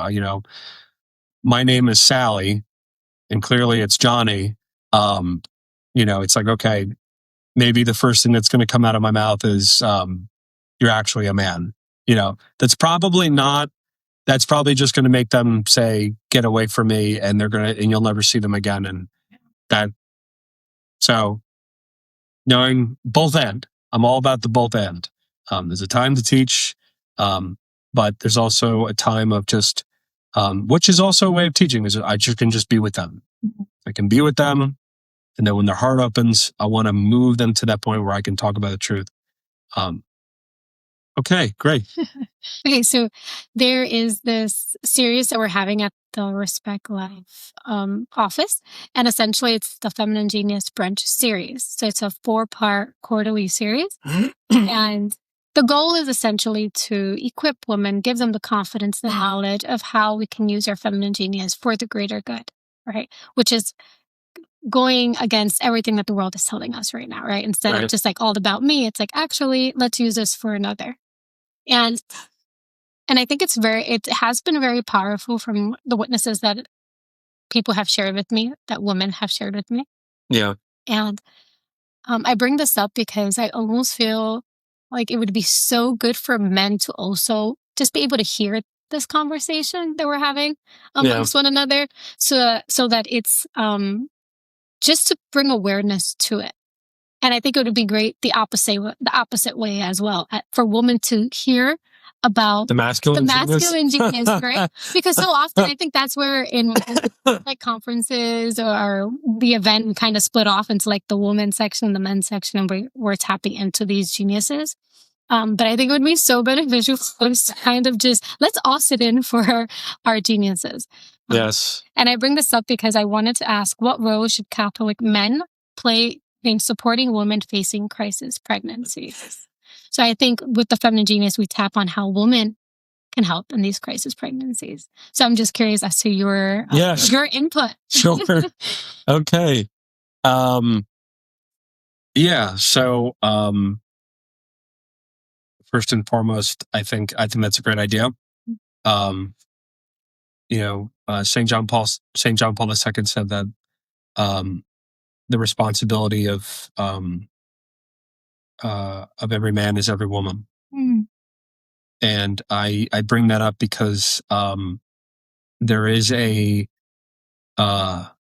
my name is Sally, and clearly it's Johnny. It's like, okay, maybe the first thing that's going to come out of my mouth is, you're actually a man. That's probably just going to make them say, get away from me, and and you'll never see them again. And so knowing both end, I'm all about the both end. There's a time to teach, but there's also a time of just, which is also a way of teaching, is I can just be with them. I can be with them. And then when their heart opens, I want to move them to that point where I can talk about the truth. Okay, great. Okay, so there is this series that we're having at the Respect Life office, and essentially it's the Feminine Genius Brunch series. So it's a 4-part quarterly series, and the goal is essentially to equip women, give them the confidence, the knowledge of how we can use our feminine genius for the greater good, right? Which is going against everything that the world is telling us right now, right? Instead of just all about me, it's actually, let's use this for another. And I think it has been very powerful from the witnesses that people have shared with me, that women have shared with me. Yeah. And I bring this up because I almost feel like it would be so good for men to also just be able to hear this conversation that we're having amongst one another, so that it's just to bring awareness to it. And I think it would be great the opposite way as well, for women to hear about the masculine genius, right? Because so often I think that's where in conferences or the event we kind of split off into the women's section and the men's section, and we're tapping into these geniuses. But I think it would be so beneficial for us to kind of just, let's all sit in for our geniuses. Yes. And I bring this up because I wanted to ask, what role should Catholic men play in supporting women facing crisis pregnancies? So I think with the Feminine Genius, we tap on how women can help in these crisis pregnancies. So I'm just curious as to your input. Sure. Okay. So first and foremost, I think that's a great idea. St. John Paul II said that the responsibility of every man is every woman. And I bring that up because there is a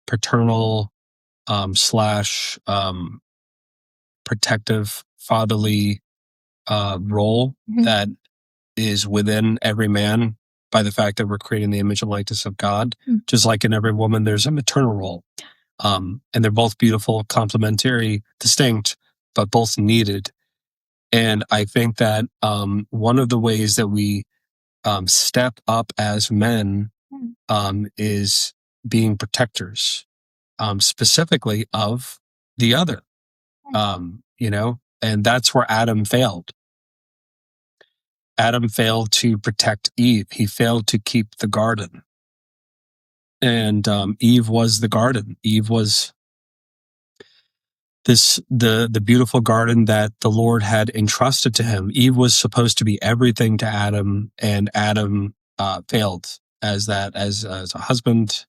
paternal / protective fatherly role that is within every man by the fact that we're creating the image and likeness of God. Just like in every woman, there's a maternal role. And they're both beautiful, complementary, distinct, but both needed. And I think that one of the ways that we step up as men is being protectors, specifically of the other, and that's where Adam failed. Adam failed to protect Eve. He failed to keep the garden. And Eve was the garden. Eve was the beautiful garden that the Lord had entrusted to him. Eve was supposed to be everything to Adam, and Adam failed as a husband,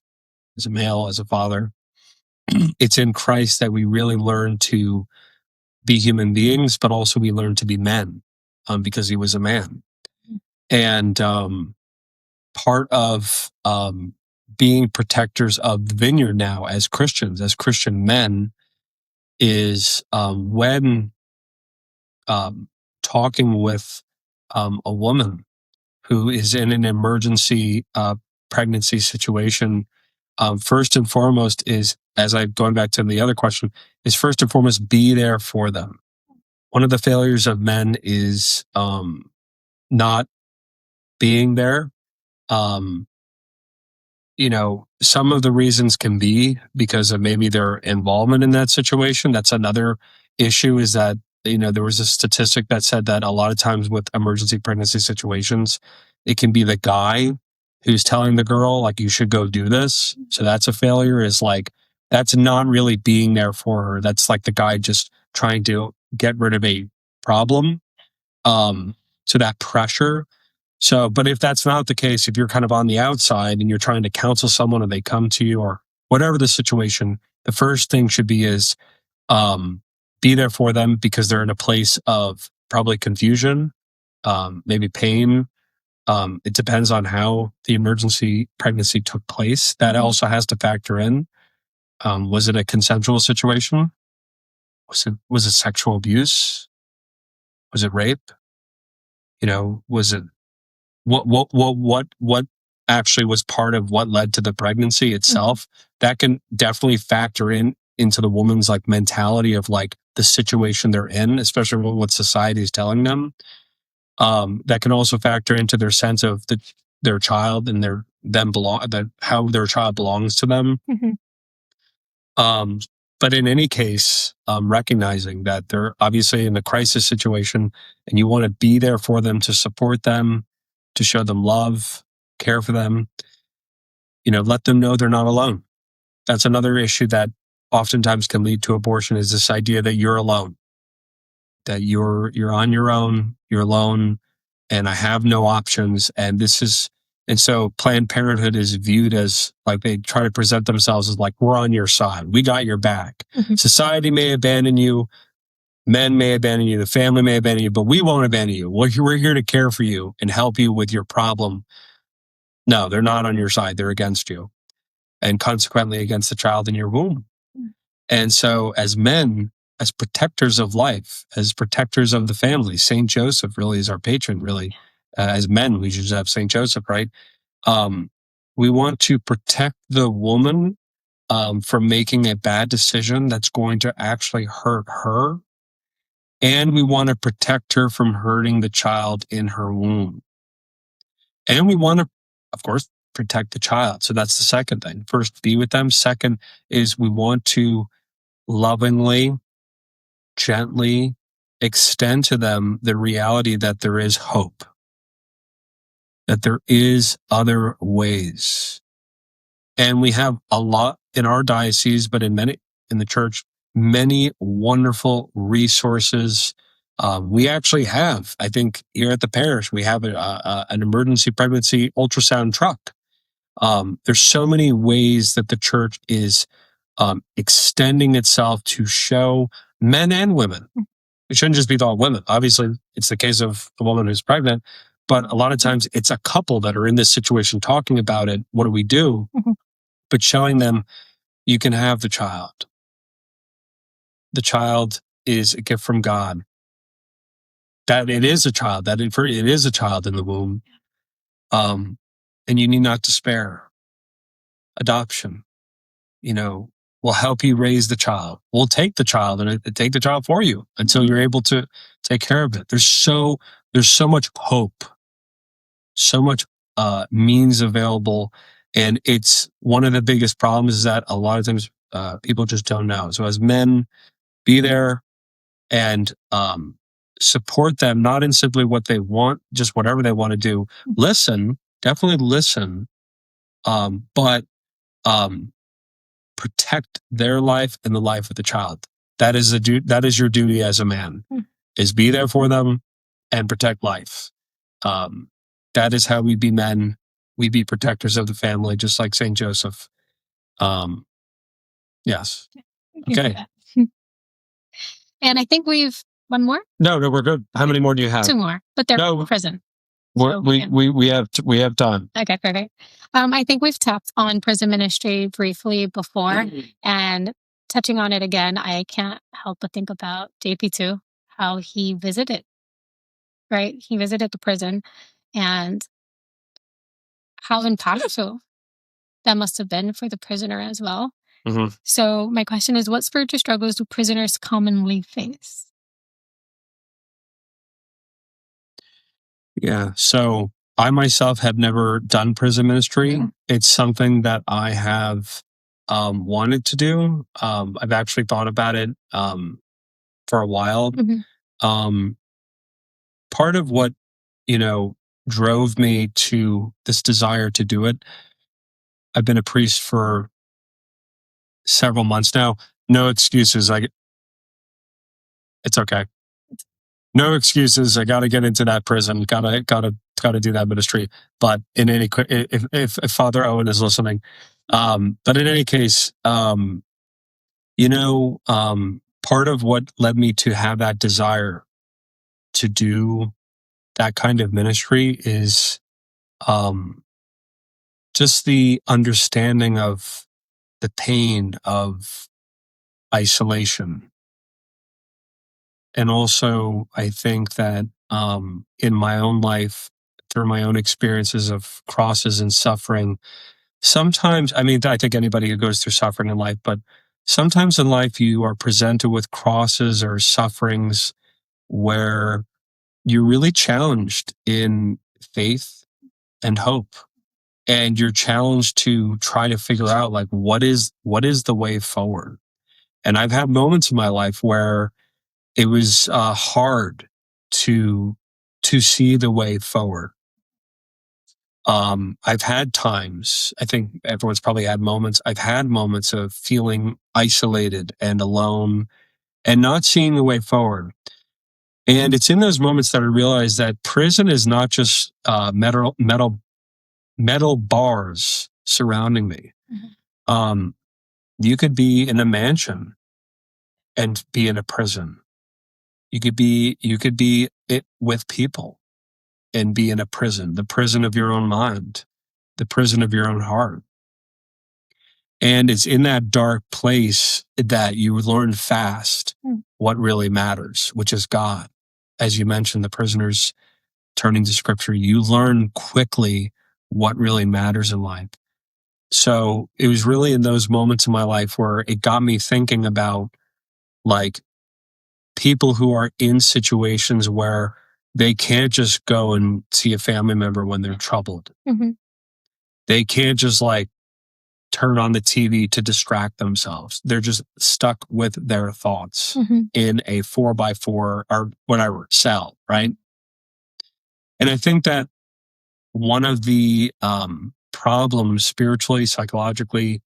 as a male, as a father. It's in Christ that we really learn to be human beings, but also we learn to be men, because he was a man. And part of being protectors of the vineyard now as Christians, as Christian men, is when talking with a woman who is in an emergency pregnancy situation, first and foremost is, going back to the other question, is first and foremost be there for them. One of the failures of men is not being there. Some of the reasons can be because of maybe their involvement in that situation. That's another issue, is that, there was a statistic that said that a lot of times with emergency pregnancy situations, it can be the guy who's telling the girl, like, you should go do this. So that's a failure, is like, that's not really being there for her. That's like the guy just trying to get rid of a problem. So that pressure. So, but if that's not the case, if you're kind of on the outside and you're trying to counsel someone, or they come to you, or whatever the situation, the first thing should be is be there for them, because they're in a place of probably confusion, maybe pain. It depends on how the emergency pregnancy took place. That also has to factor in. Was it a consensual situation? Was it sexual abuse? Was it rape? Was it what actually was part of what led to the pregnancy itself? That can definitely factor into the woman's like mentality of like the situation they're in, especially what society is telling them. That can also factor into their sense of their child and how their child belongs to them. But in any case, recognizing that they're obviously in a crisis situation, and you want to be there for them, to support them, to show them love, care for them, let them know they're not alone. That's another issue that oftentimes can lead to abortion, is this idea that you're alone, that you're on your own, you're alone, and I have no options. And so Planned Parenthood is viewed as like, they try to present themselves as like, we're on your side. We got your back. Society may abandon you. Men may abandon you. The family may abandon you, but we won't abandon you. We're here to care for you and help you with your problem. No, they're not on your side. They're against you, and consequently against the child in your womb. And so as men, as protectors of life, as protectors of the family, St. Joseph really is our patron, really. As men, we should have St. Joseph, right? We want to protect the woman from making a bad decision that's going to actually hurt her. And we want to protect her from hurting the child in her womb. And we want to, of course, protect the child. So that's the second thing. First, be with them. Second is we want to lovingly, gently extend to them the reality that there is hope, that there is other ways. And we have a lot in our diocese, but in the church, many wonderful resources. We actually have, I think, here at the parish, we have an emergency pregnancy ultrasound truck. There's so many ways that the church is extending itself to show men and women. It shouldn't just be all women. Obviously, it's the case of a woman who's pregnant, but a lot of times it's a couple that are in this situation talking about it. What do we do? But showing them you can have the child. The child is a gift from God. That it is a child. That it is a child in the womb. And you need not despair. Adoption, will help you raise the child. We'll take the child and take the child for you until you're able to take care of it. There's so much hope, so much means available. And it's one of the biggest problems is that a lot of times people just don't know. So as men, be there and support them, not in simply what they want, just whatever they want to do. Listen, definitely listen, but protect their life and the life of the child. That is your duty as a man, is be there for them and protect life. That is how we be men. We be protectors of the family, just like Saint Joseph. Yes. Okay. And I think we've one more. No, we're good. How many more do you have? 2 more, but they're prison. So, we have time. Okay, perfect. I think we've tapped on prison ministry briefly before, and touching on it again, I can't help but think about JP2, how he visited. Right, he visited the prison, and how impactful that must have been for the prisoner as well. Mm-hmm. So my question is, what spiritual struggles do prisoners commonly face? Yeah. So I myself have never done prison ministry. Yeah. It's something that I have wanted to do. I've actually thought about it for a while. Mm-hmm. Part of what, drove me to this desire to do it, I've been a priest for several months now. No excuses. It's okay. No excuses. I got to get into that prison. Got to do that ministry. But in any, if Father Owen is listening, but in any case, part of what led me to have that desire to do that kind of ministry is, just the understanding of the pain of isolation. And also, I think that in my own life, through my own experiences of crosses and suffering, sometimes, I think anybody who goes through suffering in life, but sometimes in life you are presented with crosses or sufferings where you're really challenged in faith and hope. And you're challenged to try to figure out, like, what is the way forward? And I've had moments in my life where it was hard to see the way forward. I've had times, I think everyone's probably had moments, I've had moments of feeling isolated and alone and not seeing the way forward. And it's in those moments that I realized that prison is not just metal bars surrounding me. Mm-hmm. You could be in a mansion and be in a prison. You could be it with people and be in a prison, the prison of your own mind, the prison of your own heart. And it's in that dark place that you learn fast what really matters, which is God. As you mentioned, the prisoners turning to scripture, you learn quickly what really matters in life. So it was really in those moments in my life where it got me thinking about, like, people who are in situations where they can't just go and see a family member when they're troubled. Mm-hmm. They can't just turn on the TV to distract themselves. They're just stuck with their thoughts in a 4x4 or whatever cell, right? And I think that one of the problems spiritually, psychologically,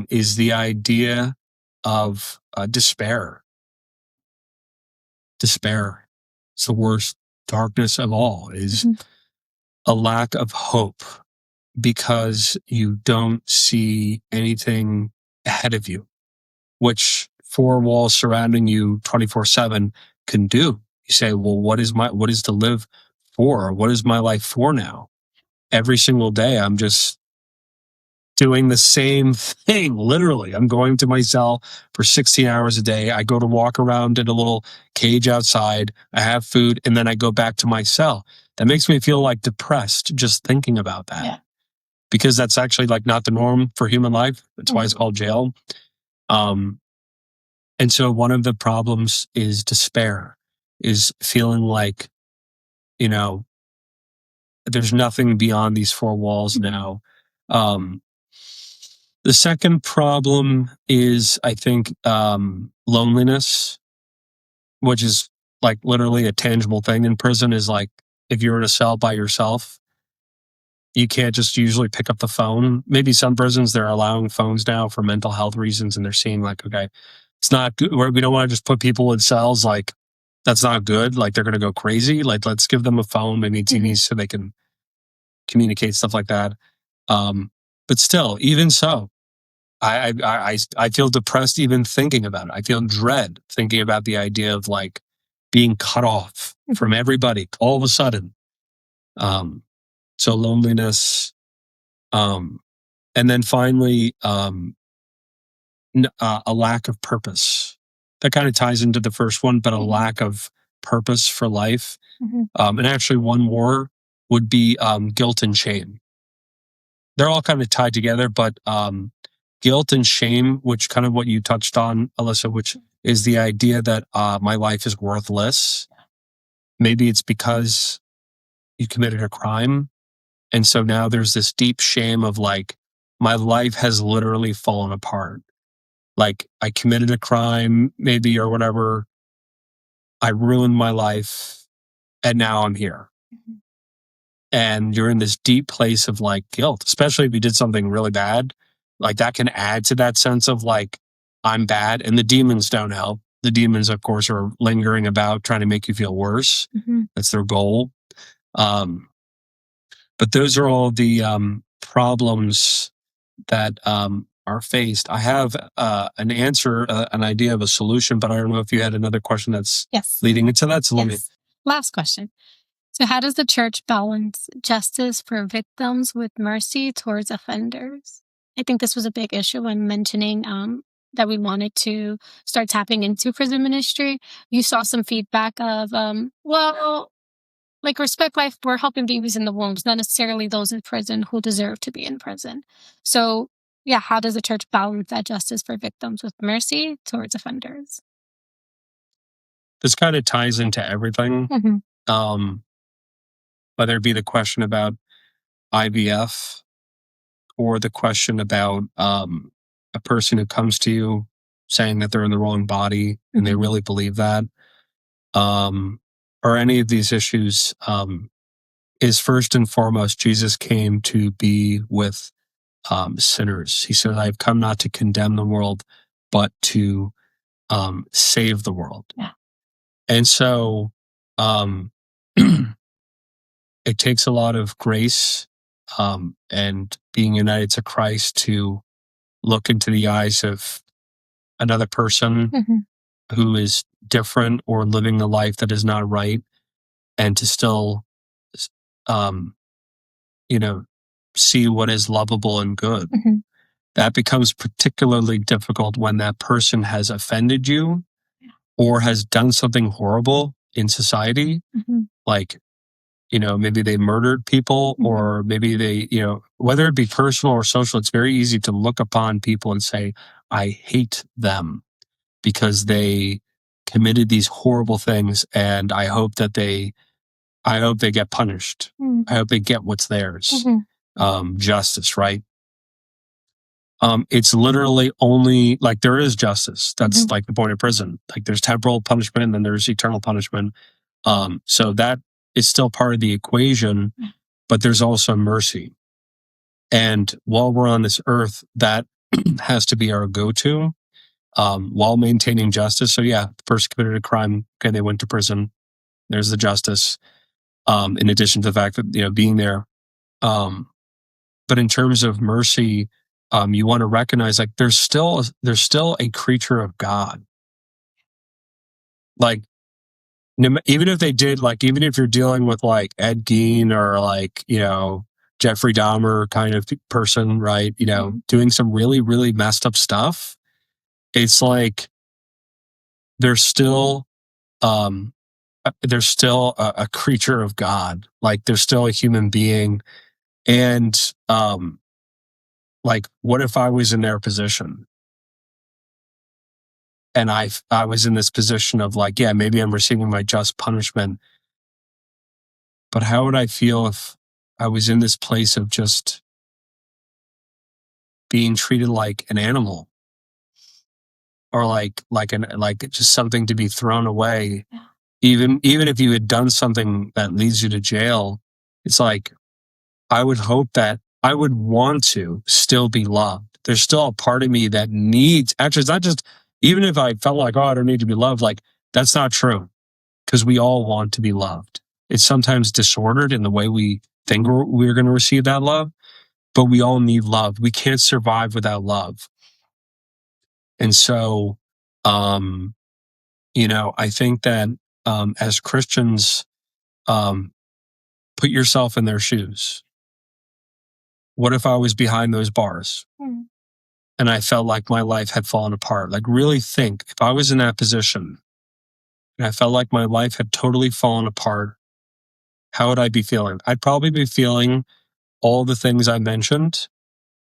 is the idea of despair. Despair. It's the worst darkness of all, is a lack of hope because you don't see anything ahead of you, which 4 walls surrounding you 24/7 can do. You say, well, what is to live for? What is my life for now? Every single day, I'm just doing the same thing. Literally, I'm going to my cell for 16 hours a day. I go to walk around in a little cage outside. I have food, and then I go back to my cell. That makes me feel depressed just thinking about that. Yeah. Because that's actually not the norm for human life. That's why it's called jail. And so one of the problems is despair, is feeling like, there's nothing beyond these 4 walls now. The second problem is, I think, loneliness, which is literally a tangible thing in prison. Is if you're in a cell by yourself, you can't just usually pick up the phone. Maybe some prisons, they're allowing phones now for mental health reasons, and they're seeing okay, it's not good. We don't want to just put people in cells. Like, that's not good. Like, they're going to go crazy. Like, let's give them a phone, maybe a TV, so they can communicate, stuff like that. But still, even so, I feel depressed even thinking about it. I feel dread thinking about the idea of like being cut off from everybody all of a sudden. So loneliness, and then finally, a lack of purpose. That kind of ties into the first one, but a lack of purpose for life. And actually, one more would be guilt and shame. They're all kind of tied together, but guilt and shame, which kind of what you touched on, Alyssa, which is the idea that my life is worthless. Maybe it's because you committed a crime. And so now there's this deep shame of like, my life has literally fallen apart. Like, I committed a crime, maybe, or whatever. I ruined my life, and now I'm here. And you're in this deep place of like guilt, especially if you did something really bad. Like, that can add to that sense of like, I'm bad. And the demons don't help. The demons, of course, are lingering about trying to make you feel worse. That's their goal. But those are all the problems that are faced. I have an answer, an idea of a solution, but I don't know if you had another question that's leading into that. So let me. Last question. So how does the church balance justice for victims with mercy towards offenders? I think this was a big issue when mentioning that we wanted to start tapping into prison ministry. You saw some feedback of, well, like, respect life, we're helping babies in the wombs, not necessarily those in prison who deserve to be in prison. So, yeah, how does the church balance that justice for victims with mercy towards offenders? This kind of ties into everything. Whether it be the question about IVF or the question about a person who comes to you saying that they're in the wrong body and they really believe that, or any of these issues, is first and foremost, Jesus came to be with sinners. He said, I've come not to condemn the world, but to save the world. And so it takes a lot of grace and being united to Christ to look into the eyes of another person who is different or living a life that is not right, and to still, see what is lovable and good. That becomes particularly difficult when that person has offended you or has done something horrible in society. Like, maybe they murdered people, or maybe they, whether it be personal or social, it's very easy to look upon people and say, I hate them because they committed these horrible things, and I hope they get punished. I hope they get what's theirs. Justice, right? It's literally only, like, there is justice. That's like the point of prison. Like, there's temporal punishment and then there's eternal punishment. So that is still part of the equation, but there's also mercy. And while we're on this earth, that has to be our go-to, while maintaining justice. So yeah, the person committed a crime. Okay, they went to prison. There's the justice. In addition to the fact that, being there. But in terms of mercy, you want to recognize, like, there's still a creature of God. Like, even if they did, like, even if you're dealing with like Ed Gein or like, Jeffrey Dahmer kind of person, right? Doing some really, really messed up stuff. It's like, there's still a creature of God. Like, there's still a human being. And, like, what if I was in their position? And I was in this position of like, yeah, maybe I'm receiving my just punishment, but how would I feel if I was in this place of just being treated like an animal, or like just something to be thrown away? Even if you had done something that leads you to jail, it's like, I would hope that I would want to still be loved. There's still a part of me that needs, actually, it's not just, even if I felt like, oh, I don't need to be loved, like that's not true, because we all want to be loved. It's sometimes disordered in the way we think we're going to receive that love, but we all need love. We can't survive without love. And so, I think that as Christians, put yourself in their shoes. What if I was behind those bars and I felt like my life had fallen apart? Like, really think, if I was in that position and I felt like my life had totally fallen apart, how would I be feeling? I'd probably be feeling all the things I mentioned.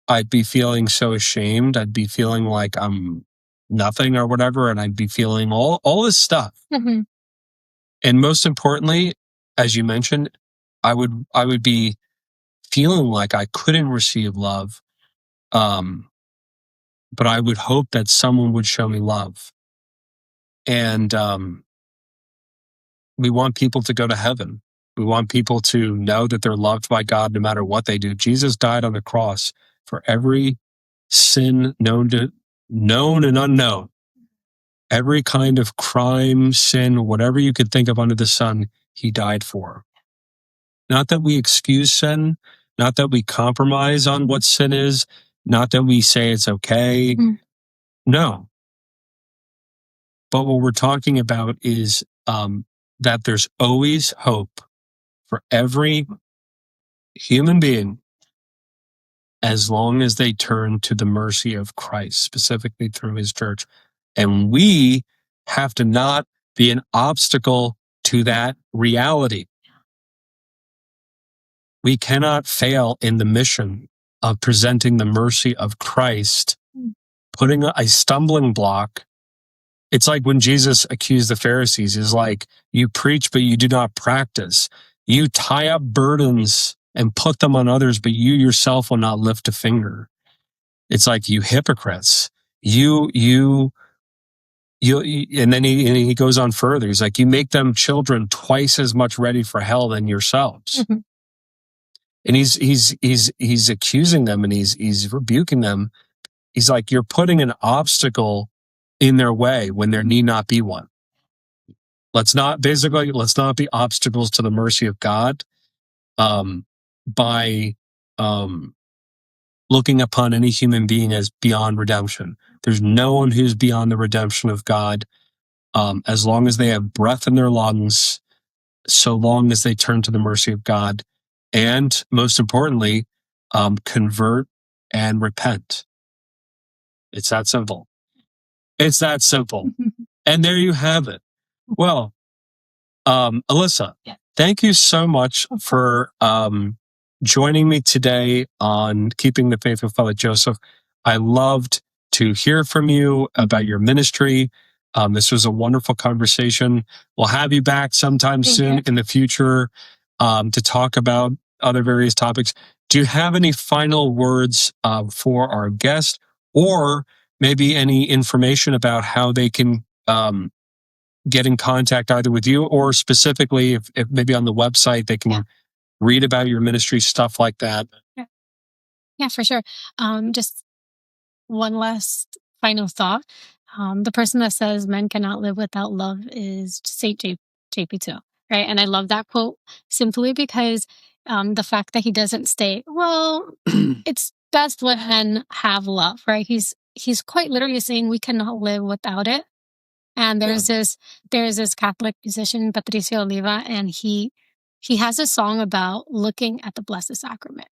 I'd be feeling so ashamed. I'd be feeling like I'm nothing or whatever. And I'd be feeling all this stuff. Mm-hmm. And most importantly, as you mentioned, I would be feeling like I couldn't receive love. But I would hope that someone would show me love. And we want people to go to heaven. We want people to know that they're loved by God no matter what they do. Jesus died on the cross for every sin known and unknown. Every kind of crime, sin, whatever you could think of under the sun, he died for. Not that we excuse sin, not that we compromise on what sin is, not that we say it's okay. No. But what we're talking about is that there's always hope for every human being as long as they turn to the mercy of Christ, specifically through his church. And we have to not be an obstacle to that reality. We cannot fail in the mission of presenting the mercy of Christ, putting a stumbling block. It's like when Jesus accused the Pharisees, is like, you preach, but you do not practice. You tie up burdens and put them on others, but you yourself will not lift a finger. It's like, you hypocrites. And then he goes on further. He's like, you make them children twice as much ready for hell than yourselves. Mm-hmm. And he's accusing them and he's rebuking them. He's like, you're putting an obstacle in their way when there need not be one. Let's not be obstacles to the mercy of God by looking upon any human being as beyond redemption. There's no one who's beyond the redemption of God as long as they have breath in their lungs, so long as they turn to the mercy of God, and most importantly, convert and repent. It's that simple. It's that simple. And there you have it. Well, Alyssa, thank you so much for joining me today on Keeping the Faith with Father Joseph. I loved to hear from you about your ministry. This was a wonderful conversation. We'll have you back sometime soon in the future to talk about other various topics. Do you have any final words for our guest, or maybe any information about how they can get in contact either with you or specifically if maybe on the website they can read about your ministry, stuff like that? Yeah, for sure. Just one last final thought. The person that says men cannot live without love is St. JP2, right? And I love that quote simply because the fact that he doesn't state, well, it's best when men have love, right? He's quite literally saying we cannot live without it. And there's this Catholic musician, Patricio Oliva, and he has a song about looking at the Blessed Sacrament,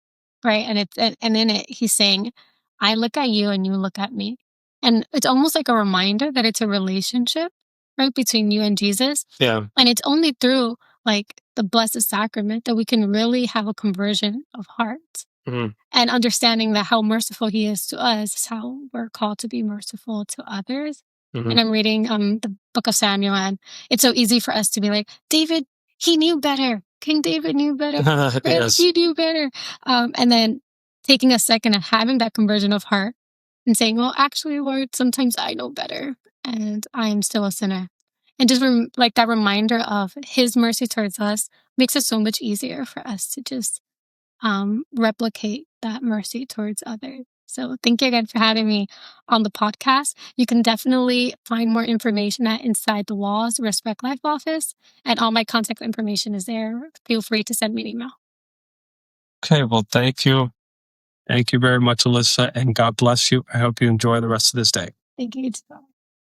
right? And in it he's saying, I look at you and you look at me. And it's almost like a reminder that it's a relationship, right, between you and Jesus. Yeah. And it's only through like the Blessed Sacrament that we can really have a conversion of hearts. Mm-hmm. And understanding that how merciful he is to us is how we're called to be merciful to others. Mm-hmm. And I'm reading the book of Samuel, and it's so easy for us to be like, David, he knew better. King David knew better. Right? Yes. He knew better. And then taking a second and having that conversion of heart and saying, well, actually, Lord, sometimes I know better and I am still a sinner. And just like that reminder of his mercy towards us makes it so much easier for us to just replicate that mercy towards others. So thank you again for having me on the podcast. You can definitely find more information at Inside the Walls Respect Life office, and all my contact information is there. Feel free to send me an email. Okay, well, thank you. Thank you very much, Alyssa, and God bless you. I hope you enjoy the rest of this day. Thank you.